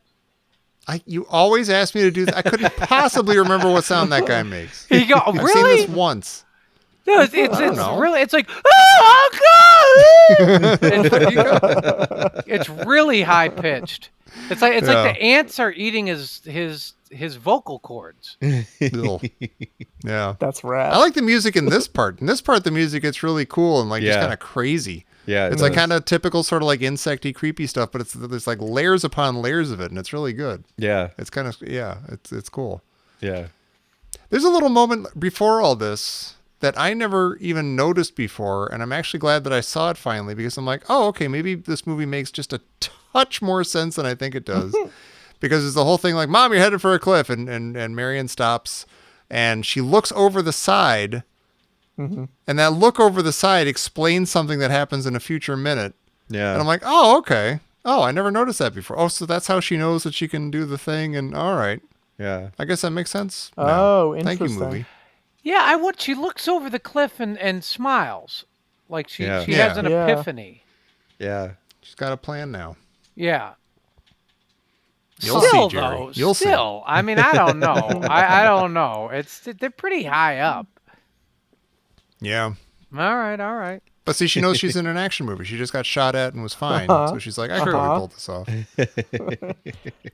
[SPEAKER 2] You always ask me to do that. I couldn't possibly remember what sound that guy makes.
[SPEAKER 4] He go,
[SPEAKER 2] I've seen
[SPEAKER 4] really?
[SPEAKER 2] this once.
[SPEAKER 4] No, it's
[SPEAKER 2] know.
[SPEAKER 4] really, it's like, oh, God! It's really high pitched. It's like the ants are eating his vocal cords.
[SPEAKER 2] Little. Yeah.
[SPEAKER 5] That's rad.
[SPEAKER 2] I like the music in this part. In this part, the music gets really cool and like just
[SPEAKER 3] Yeah.
[SPEAKER 2] kind of crazy.
[SPEAKER 3] Yeah,
[SPEAKER 2] It's like kind of typical sort of like insecty, creepy stuff, but there's like layers upon layers of it, and it's really good.
[SPEAKER 3] Yeah,
[SPEAKER 2] It's kind of it's cool.
[SPEAKER 3] yeah.
[SPEAKER 2] There's a little moment before all this that I never even noticed before, and I'm actually glad that I saw it finally, because I'm like, oh, okay, maybe this movie makes just a touch more sense than I think it does. Because it's the whole thing like, Mom, you're headed for a cliff, and Marion stops, and she looks over the side, and that look over the side explains something that happens in a future minute.
[SPEAKER 3] Yeah.
[SPEAKER 2] And I'm like, oh, okay. Oh, I never noticed that before. Oh, so that's how she knows that she can do the thing, and all right.
[SPEAKER 3] Yeah.
[SPEAKER 2] I guess that makes sense. now.
[SPEAKER 5] Oh,
[SPEAKER 2] Thank you,
[SPEAKER 5] interesting.
[SPEAKER 2] movie.
[SPEAKER 4] Yeah, she looks over the cliff and smiles. Like she
[SPEAKER 3] Yeah.
[SPEAKER 4] has an
[SPEAKER 5] Yeah.
[SPEAKER 4] epiphany.
[SPEAKER 3] Yeah.
[SPEAKER 2] She's got a plan now.
[SPEAKER 4] Yeah.
[SPEAKER 2] You'll
[SPEAKER 4] Still,
[SPEAKER 2] see, Jerry.
[SPEAKER 4] though,
[SPEAKER 2] You'll see.
[SPEAKER 4] still. I mean, I don't know. I don't know. They're pretty high up.
[SPEAKER 2] Yeah.
[SPEAKER 4] All right.
[SPEAKER 2] But see, she knows she's in an action movie. She just got shot at and was fine. So she's like, I could probably pull this off.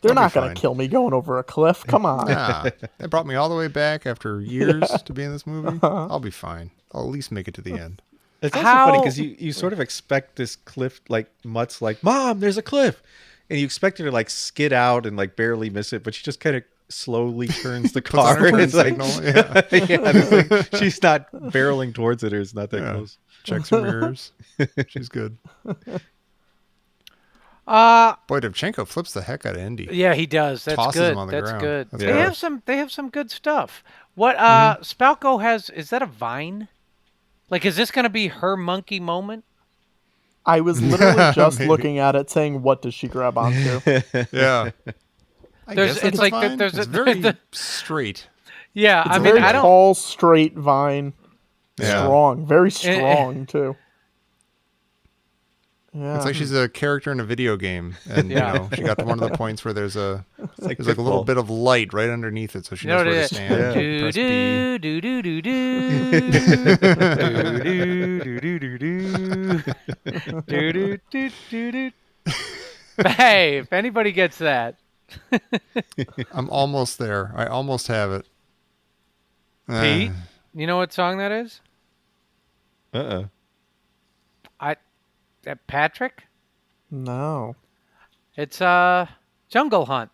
[SPEAKER 5] They're not going to kill me going over a cliff. Come on.
[SPEAKER 2] Nah, they brought me all the way back after years to be in this movie. I'll be fine. I'll at least make it to the end.
[SPEAKER 3] It's also funny because you sort of expect this cliff, like Mutt's like, Mom, there's a cliff. And you expect her to like skid out and like barely miss it, but she just kind of slowly turns the car. And it's like, she's not barreling towards it, or it's not that close.
[SPEAKER 2] Checks her mirrors. She's good. Boy, Dovchenko flips the heck out of Indy.
[SPEAKER 4] Yeah, he does. That's
[SPEAKER 2] Tosses
[SPEAKER 4] good.
[SPEAKER 2] him on the
[SPEAKER 4] That's
[SPEAKER 2] ground.
[SPEAKER 4] good.
[SPEAKER 2] That's
[SPEAKER 4] They have some good stuff. What Spalko has, is that a vine? Like, is this going to be her monkey moment?
[SPEAKER 5] I was literally just looking at it saying, what does she grab onto?
[SPEAKER 2] Yeah.
[SPEAKER 4] It's like
[SPEAKER 2] fine.
[SPEAKER 4] there's
[SPEAKER 2] it's
[SPEAKER 4] a
[SPEAKER 2] very straight.
[SPEAKER 4] Yeah,
[SPEAKER 5] It's
[SPEAKER 4] I
[SPEAKER 5] a
[SPEAKER 4] mean,
[SPEAKER 5] very
[SPEAKER 4] I don't.
[SPEAKER 5] tall, straight vine.
[SPEAKER 2] Yeah.
[SPEAKER 5] Strong. Very strong, too. Yeah.
[SPEAKER 2] It's like she's a character in a video game, and you know she got to one of the points where there's a there's like a little bit of light right underneath it, so she knows where to stand. Press B.
[SPEAKER 4] Do do do do. Hey, if anybody gets that.
[SPEAKER 2] I'm almost there. I almost have it.
[SPEAKER 4] Pete, you know what song that is? Patrick?
[SPEAKER 5] No.
[SPEAKER 4] It's Jungle Hunt.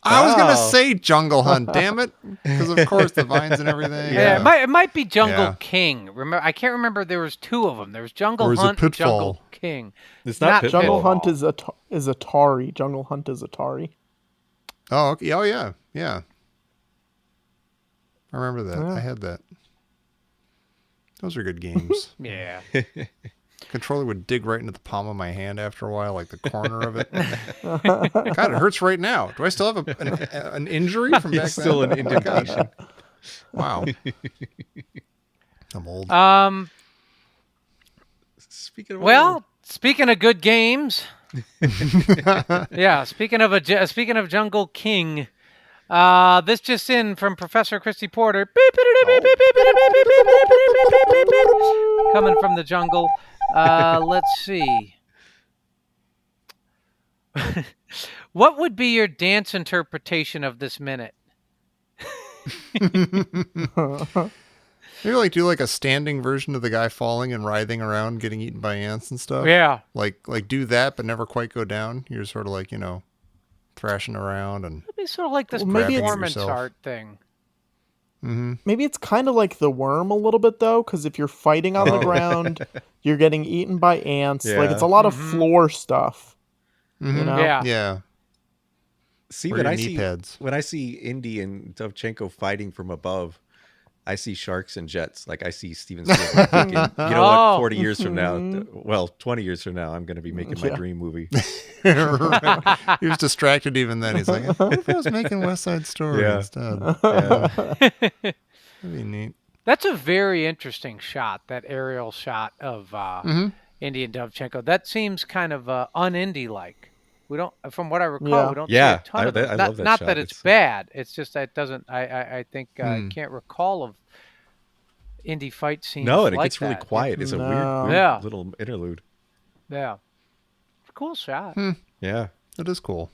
[SPEAKER 2] I was gonna say Jungle Hunt, damn it, because of course the vines and everything.
[SPEAKER 4] Yeah, it might be Jungle King. Remember, I can't remember. There was two of them. There was Jungle Hunt and Jungle King.
[SPEAKER 3] It's not Pitfall.
[SPEAKER 5] Jungle Hunt is Atari. Jungle Hunt is Atari.
[SPEAKER 2] Oh, okay. Oh, yeah, yeah. I remember that. I had that. Those are good games.
[SPEAKER 4] Yeah.
[SPEAKER 2] Controller would dig right into the palm of my hand after a while, like the corner of it. God, it hurts right now. Do I still have an injury from back then?
[SPEAKER 3] Still an indentation.
[SPEAKER 2] Wow. I'm old.
[SPEAKER 4] Speaking of good games, yeah. Speaking of Jungle King, this just in from Professor Christy Porter, coming from the jungle. Let's see. What would be your dance interpretation of this minute?
[SPEAKER 2] Maybe like do like a standing version of the guy falling and writhing around, getting eaten by ants and stuff.
[SPEAKER 4] Yeah.
[SPEAKER 2] Like do that, but never quite go down. You're sort of like, thrashing around and
[SPEAKER 4] It'd be sort of like this performance art thing.
[SPEAKER 2] Mm-hmm.
[SPEAKER 5] Maybe it's kind of like the worm a little bit though, because if you're fighting on the ground, you're getting eaten by ants.
[SPEAKER 3] Yeah.
[SPEAKER 5] Like it's a lot of floor stuff.
[SPEAKER 2] Mm-hmm.
[SPEAKER 5] You know?
[SPEAKER 2] Yeah.
[SPEAKER 3] See,
[SPEAKER 2] Or
[SPEAKER 3] when
[SPEAKER 2] your
[SPEAKER 3] I
[SPEAKER 2] knee pads.
[SPEAKER 3] when I see Indy and Dovchenko fighting from above, I see sharks and jets. Like I see Steven Spielberg thinking, what? 40 years from now, 20 years from now, I'm going to be making my dream movie.
[SPEAKER 2] Right. He was distracted even then. He's like, what if I was making West Side Story instead?
[SPEAKER 3] Yeah.
[SPEAKER 2] That'd be neat.
[SPEAKER 4] That's a very interesting shot, that aerial shot of Indy and Dovchenko. That seems kind of un-Indy-like. We don't, from what I recall, we don't see a ton of it.
[SPEAKER 3] I love that
[SPEAKER 4] not
[SPEAKER 3] shot.
[SPEAKER 4] that it's bad. It's just that it doesn't. I think I can't recall of Indy fight scenes.
[SPEAKER 3] No, and it
[SPEAKER 4] like
[SPEAKER 3] gets really
[SPEAKER 4] that.
[SPEAKER 3] quiet. It's a weird
[SPEAKER 4] Yeah.
[SPEAKER 3] little interlude.
[SPEAKER 4] Yeah, cool shot.
[SPEAKER 3] Yeah.
[SPEAKER 2] It is cool.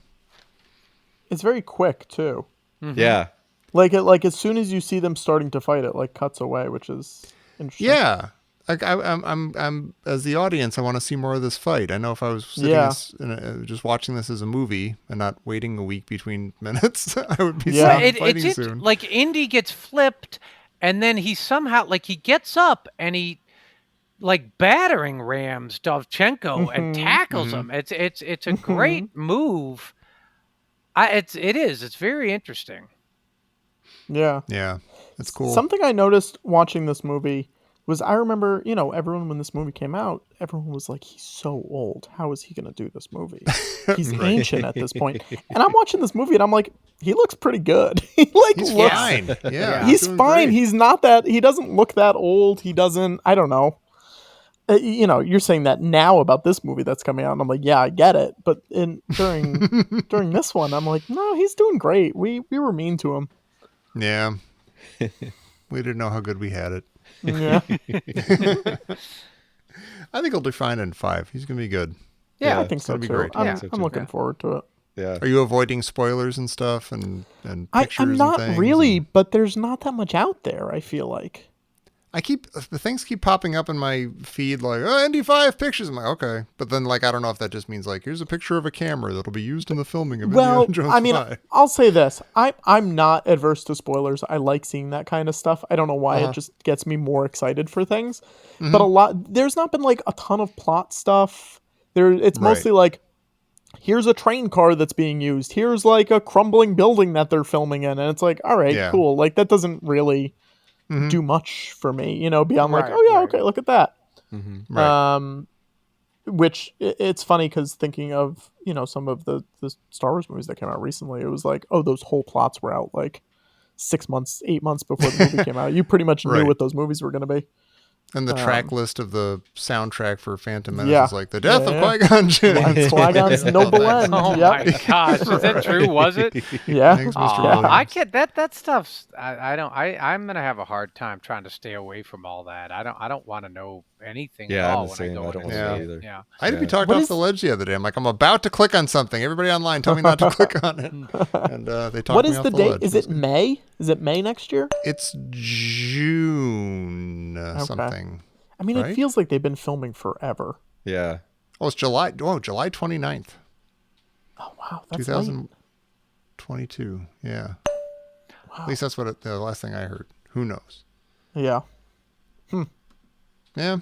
[SPEAKER 5] It's very quick too.
[SPEAKER 4] Mm-hmm.
[SPEAKER 3] Yeah.
[SPEAKER 5] Like as soon as you see them starting to fight, it like cuts away, which is interesting.
[SPEAKER 2] Yeah. Like I'm as the audience, I want to see more of this fight. I know if I was sitting just watching this as a movie and not waiting a week between minutes, I would be fighting soon.
[SPEAKER 4] Like Indy gets flipped, and then he somehow he gets up and he like battering rams Dovchenko and tackles him. It's a great move. It's very interesting.
[SPEAKER 5] Yeah.
[SPEAKER 2] Yeah. It's cool.
[SPEAKER 5] Something I noticed watching this movie was I remember, everyone when this movie came out, everyone was like, he's so old. How is he going to do this movie? He's ancient at this point. And I'm watching this movie and I'm like, he looks pretty good. He's looks
[SPEAKER 2] fine. Yeah.
[SPEAKER 5] He's fine. Great. He's not that, he doesn't look that old. He doesn't, I don't know. You're saying that now about this movie that's coming out, and I'm like, yeah, I get it. But during this one, I'm like, no, he's doing great. We were mean to him.
[SPEAKER 2] Yeah. We didn't know how good we had it.
[SPEAKER 5] Yeah.
[SPEAKER 2] I think he'll do fine in 5. He's gonna be good.
[SPEAKER 4] Yeah,
[SPEAKER 5] I think so
[SPEAKER 2] gonna be
[SPEAKER 5] too.
[SPEAKER 2] great.
[SPEAKER 5] I'm,
[SPEAKER 4] Yeah.
[SPEAKER 5] I'm looking forward to it.
[SPEAKER 3] Yeah.
[SPEAKER 2] Are you avoiding spoilers and stuff and pictures
[SPEAKER 5] I'm not
[SPEAKER 2] and things?
[SPEAKER 5] really, but there's not that much out there, I feel like.
[SPEAKER 2] The things keep popping up in my feed like, oh, ND5 pictures. I'm like, okay. But then like, I don't know if that just means like, here's a picture of a camera that'll be used in the filming of
[SPEAKER 5] Well,
[SPEAKER 2] Indiana Jones
[SPEAKER 5] I mean,
[SPEAKER 2] 5.
[SPEAKER 5] I'll say this. I'm not adverse to spoilers. I like seeing that kind of stuff. I don't know why it just gets me more excited for things. But there's not been like a ton of plot stuff. It's mostly like, here's a train car that's being used. Here's like a crumbling building that they're filming in. And it's like, all right, cool. Like that doesn't really do much for me, beyond like, oh yeah, okay, look at that.
[SPEAKER 2] Right.
[SPEAKER 5] Which it's funny because thinking of, some of the Star Wars movies that came out recently, it was like, oh, those whole plots were out like 6 months, 8 months before the movie came out. You pretty much knew what those movies were going to be.
[SPEAKER 2] And the track list of the soundtrack for Phantom Menace is like the death of Qui-Gon Jinn.
[SPEAKER 5] Qui-Gon's noble end.
[SPEAKER 4] Oh my gosh, is that true? Was it?
[SPEAKER 5] Yeah.
[SPEAKER 2] Thanks, Mr.
[SPEAKER 4] Oh,
[SPEAKER 2] Williams.
[SPEAKER 4] I get that stuff's. I'm gonna have a hard time trying to stay away from all that. I don't want to know anything at
[SPEAKER 3] I'm
[SPEAKER 4] all
[SPEAKER 3] the
[SPEAKER 4] when
[SPEAKER 3] same.
[SPEAKER 4] I go
[SPEAKER 3] I don't
[SPEAKER 4] into
[SPEAKER 3] want to
[SPEAKER 4] it.
[SPEAKER 3] know either.
[SPEAKER 4] Yeah.
[SPEAKER 2] I had to be talked
[SPEAKER 5] What
[SPEAKER 2] off
[SPEAKER 5] is-
[SPEAKER 2] the ledge the other day. I'm like, I'm about to click on something. Everybody online told me not to click on it. And they talked
[SPEAKER 5] What
[SPEAKER 2] me
[SPEAKER 5] is
[SPEAKER 2] off
[SPEAKER 5] the
[SPEAKER 2] the
[SPEAKER 5] date?
[SPEAKER 2] ledge.
[SPEAKER 5] Is it May? Is it May next year?
[SPEAKER 2] It's June something.
[SPEAKER 5] I mean,
[SPEAKER 2] Right?
[SPEAKER 5] it feels like they've been filming forever.
[SPEAKER 3] Yeah.
[SPEAKER 2] Oh, it's July. Oh, July 29th,
[SPEAKER 5] Oh, wow. That's late.
[SPEAKER 2] 2022. Yeah. At least that's what the last thing I heard. Who knows?
[SPEAKER 5] Yeah.
[SPEAKER 2] Yeah.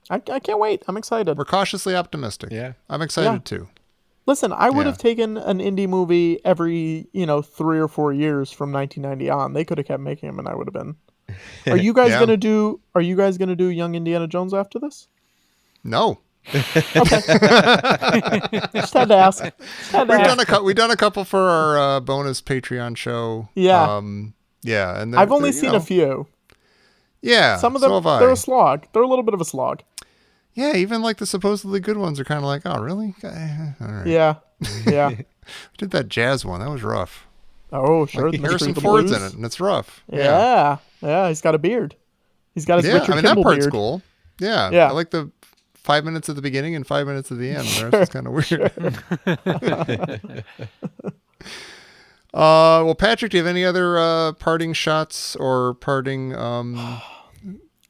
[SPEAKER 5] I can't wait. I'm excited.
[SPEAKER 2] We're cautiously optimistic.
[SPEAKER 3] Yeah.
[SPEAKER 2] I'm excited
[SPEAKER 5] Yeah.
[SPEAKER 2] too.
[SPEAKER 5] Listen, I would
[SPEAKER 2] Yeah.
[SPEAKER 5] have taken an indie movie every, 3 or 4 years from 1990 on. They could have kept making them and I would have been. Are you guys
[SPEAKER 2] Yeah.
[SPEAKER 5] going to do Young Indiana Jones after this?
[SPEAKER 2] No.
[SPEAKER 5] Just had to ask.
[SPEAKER 2] We've done a couple for our bonus Patreon show.
[SPEAKER 5] Yeah.
[SPEAKER 2] Yeah. And
[SPEAKER 5] I've only seen a few.
[SPEAKER 2] Yeah.
[SPEAKER 5] Some of them,
[SPEAKER 2] so have I.
[SPEAKER 5] they're a slog. They're a little bit of a slog.
[SPEAKER 2] Yeah. Even like the supposedly good ones are kind of like, oh, really? All right.
[SPEAKER 5] Yeah. Yeah.
[SPEAKER 2] We did that jazz one. That was rough.
[SPEAKER 5] Oh, sure.
[SPEAKER 2] Like,
[SPEAKER 5] the Mystery
[SPEAKER 2] Harrison
[SPEAKER 5] of the
[SPEAKER 2] Ford's
[SPEAKER 5] Blues.
[SPEAKER 2] in it, and it's rough.
[SPEAKER 5] Yeah. Yeah. He's got a beard. He's got his
[SPEAKER 2] Yeah.
[SPEAKER 5] Richard
[SPEAKER 2] I mean, that
[SPEAKER 5] Kimball
[SPEAKER 2] part's
[SPEAKER 5] beard.
[SPEAKER 2] cool. Yeah.
[SPEAKER 5] Yeah.
[SPEAKER 2] I like the 5 minutes at the beginning and 5 minutes at the end. The rest is kind of weird. Well, Patrick, do you have any other parting shots or parting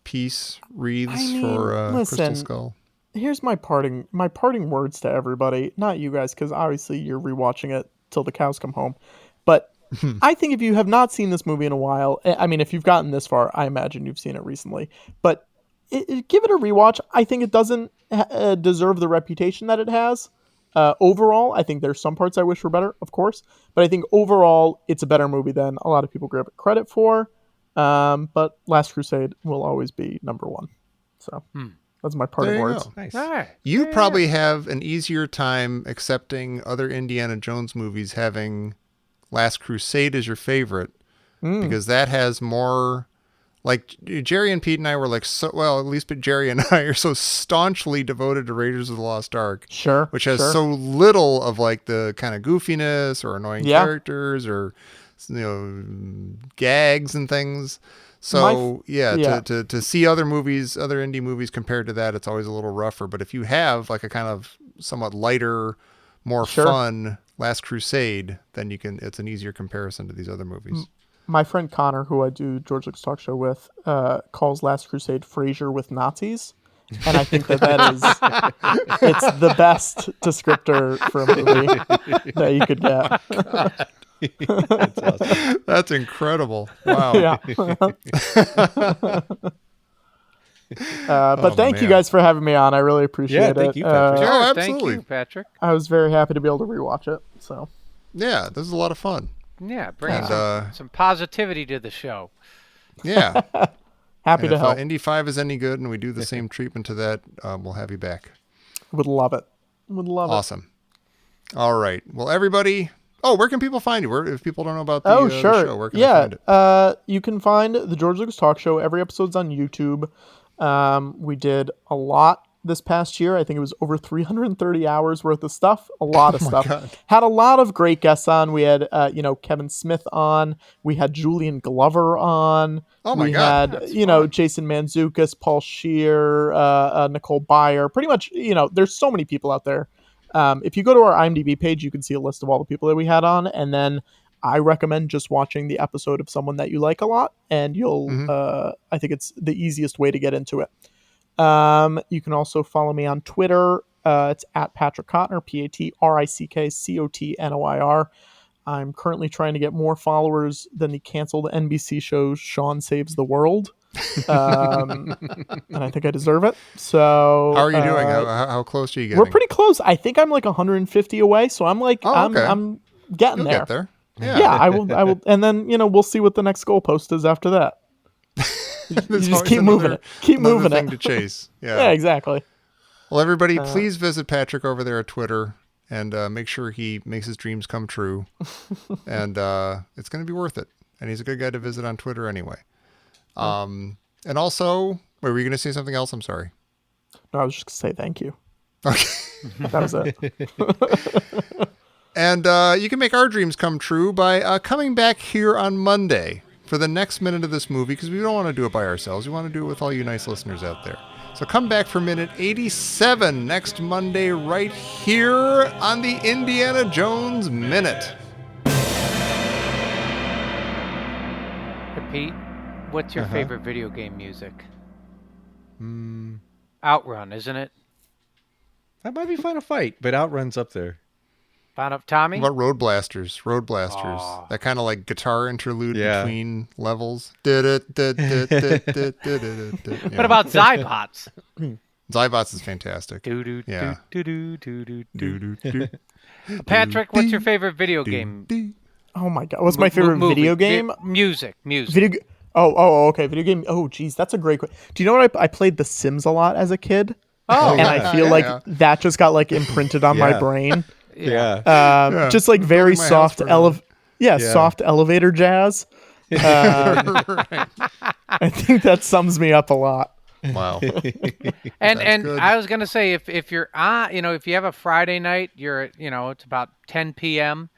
[SPEAKER 2] peace wreaths
[SPEAKER 5] I mean,
[SPEAKER 2] for
[SPEAKER 5] listen,
[SPEAKER 2] Crystal Skull?
[SPEAKER 5] Here's my parting words to everybody. Not you guys, because obviously you're rewatching it till the cows come home. But I think if you have not seen this movie in a while, I mean, if you've gotten this far, I imagine you've seen it recently. But give it a rewatch. I think it doesn't deserve the reputation that it has. Overall, I think there's some parts I wish were better, of course. But I think overall, it's a better movie than a lot of people give it credit for. But Last Crusade will always be number one. So that's my parting
[SPEAKER 2] There you
[SPEAKER 5] words.
[SPEAKER 2] go.
[SPEAKER 3] Nice.
[SPEAKER 4] All right.
[SPEAKER 2] You probably have an easier time accepting other Indiana Jones movies having Last Crusade as your favorite because that has more. Like Jerry and Pete and I were like, at least Jerry and I are so staunchly devoted to Raiders of the Lost Ark.
[SPEAKER 5] Sure.
[SPEAKER 2] Which has
[SPEAKER 5] sure.
[SPEAKER 2] so little of like the kind of goofiness or annoying characters or, gags and things. So to see other movies, other indie movies compared to that, it's always a little rougher. But if you have like a kind of somewhat lighter, more fun Last Crusade, then it's an easier comparison to these other movies.
[SPEAKER 5] My friend Connor, who I do George Lucas Talk Show with, calls Last Crusade Frasier with Nazis. And I think that is it's the best descriptor for a movie that you could get.
[SPEAKER 3] That's awesome.
[SPEAKER 2] That's incredible. Wow.
[SPEAKER 5] Yeah. But thank you
[SPEAKER 2] man.
[SPEAKER 5] guys for having me on. I really appreciate it.
[SPEAKER 3] thank you, Patrick.
[SPEAKER 2] Oh,
[SPEAKER 4] Thank
[SPEAKER 2] absolutely.
[SPEAKER 4] you, Patrick.
[SPEAKER 5] I was very happy to be able to rewatch it. So
[SPEAKER 2] Yeah, this is a lot of fun.
[SPEAKER 4] Yeah, bring
[SPEAKER 2] And,
[SPEAKER 4] some positivity to the show.
[SPEAKER 2] Yeah.
[SPEAKER 5] happy
[SPEAKER 2] And
[SPEAKER 5] to
[SPEAKER 2] if
[SPEAKER 5] help.
[SPEAKER 2] Indy 5 is any good and we do the same treatment to that, we'll have you back.
[SPEAKER 5] Would love it. Would love it.
[SPEAKER 2] Awesome. All right. Well, everybody. Oh, where can people find you? If people don't know about the, the show, where can they find it?
[SPEAKER 5] You can find the George Lucas Talk Show. Every episode's on YouTube. We did a lot this past year. I think it was over 330 hours worth of stuff. A lot of stuff.
[SPEAKER 2] God.
[SPEAKER 5] Had a lot of great guests on. We had, Kevin Smith on. We had Julian Glover on.
[SPEAKER 2] Oh my
[SPEAKER 5] we
[SPEAKER 2] God.
[SPEAKER 5] had, Jason Mantzoukas, Paul Scheer, Nicole Byer. Pretty much, there's so many people out there. If you go to our IMDb page, you can see a list of all the people that we had on. And then I recommend just watching the episode of someone that you like a lot. And you'll, I think it's the easiest way to get into it. You can also follow me on Twitter. It's at Patrick Cotnoir, PatrickCotnoir. I'm currently trying to get more followers than the canceled NBC show Sean Saves the World. And I think I deserve it. So
[SPEAKER 2] How are you doing? How close are you getting?
[SPEAKER 5] We're pretty close. I think I'm like 150 away. So I'm like,
[SPEAKER 2] okay.
[SPEAKER 5] I'm getting
[SPEAKER 2] You'll
[SPEAKER 5] there.
[SPEAKER 2] get there.
[SPEAKER 5] Yeah, I will. And then, we'll see what the next goalpost is after that. You just keep moving it. Keep moving
[SPEAKER 2] thing
[SPEAKER 5] it.
[SPEAKER 2] to chase.
[SPEAKER 5] Yeah, exactly.
[SPEAKER 2] Well, everybody, please visit Patrick over there at Twitter and make sure he makes his dreams come true. And it's going to be worth it. And he's a good guy to visit on Twitter anyway. And also, were you going to say something else? I'm sorry.
[SPEAKER 5] No, I was just going to say thank you.
[SPEAKER 2] Okay.
[SPEAKER 5] That was it.
[SPEAKER 2] And you can make our dreams come true by coming back here on Monday for the next minute of this movie, because we don't want to do it by ourselves. We want to do it with all you nice listeners out there. So come back for minute 87 next Monday right here on the Indiana Jones Minute.
[SPEAKER 4] Hey, Pete, what's your favorite video game music? Outrun, isn't it?
[SPEAKER 3] That might be Final Fight, but Outrun's up there.
[SPEAKER 4] Found up Tommy?
[SPEAKER 2] What about Road Blasters? Road Blasters.
[SPEAKER 4] Aw.
[SPEAKER 2] That kind of like guitar interlude
[SPEAKER 3] Yeah.
[SPEAKER 2] between levels.
[SPEAKER 4] What about Zybots?
[SPEAKER 2] Zybots is fantastic.
[SPEAKER 4] Do,
[SPEAKER 2] Yeah.
[SPEAKER 4] do, do, do, do, do.
[SPEAKER 2] Do-do-do.
[SPEAKER 4] Patrick, what's your favorite video game?
[SPEAKER 2] Do-do.
[SPEAKER 5] Oh my God. What's my favorite
[SPEAKER 4] Movie.
[SPEAKER 5] video game?
[SPEAKER 4] Music.
[SPEAKER 5] Okay. Video game. Oh, geez. That's a great question. Do you know what? I played The Sims a lot as a kid.
[SPEAKER 4] Oh,
[SPEAKER 5] And I feel that just got like imprinted on my
[SPEAKER 3] Yeah.
[SPEAKER 5] brain.
[SPEAKER 3] Yeah.
[SPEAKER 5] Just like very
[SPEAKER 2] my house
[SPEAKER 5] soft
[SPEAKER 2] for
[SPEAKER 5] soft elevator jazz. I think that sums me up a lot.
[SPEAKER 2] Wow.
[SPEAKER 4] And
[SPEAKER 2] good.
[SPEAKER 4] I was gonna say if you're on, if you have a Friday night, it's about 10 p.m.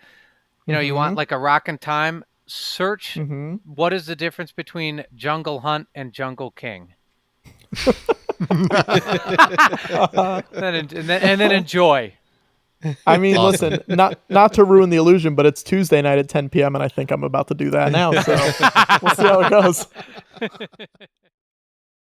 [SPEAKER 4] You want like a rockin' time. Search what is the difference between Jungle Hunt and Jungle King. and then enjoy.
[SPEAKER 5] I mean,
[SPEAKER 2] Awesome.
[SPEAKER 5] listen, not to ruin the illusion, but it's Tuesday night at 10 p.m. and I think I'm about to do that now. So we'll see how it goes.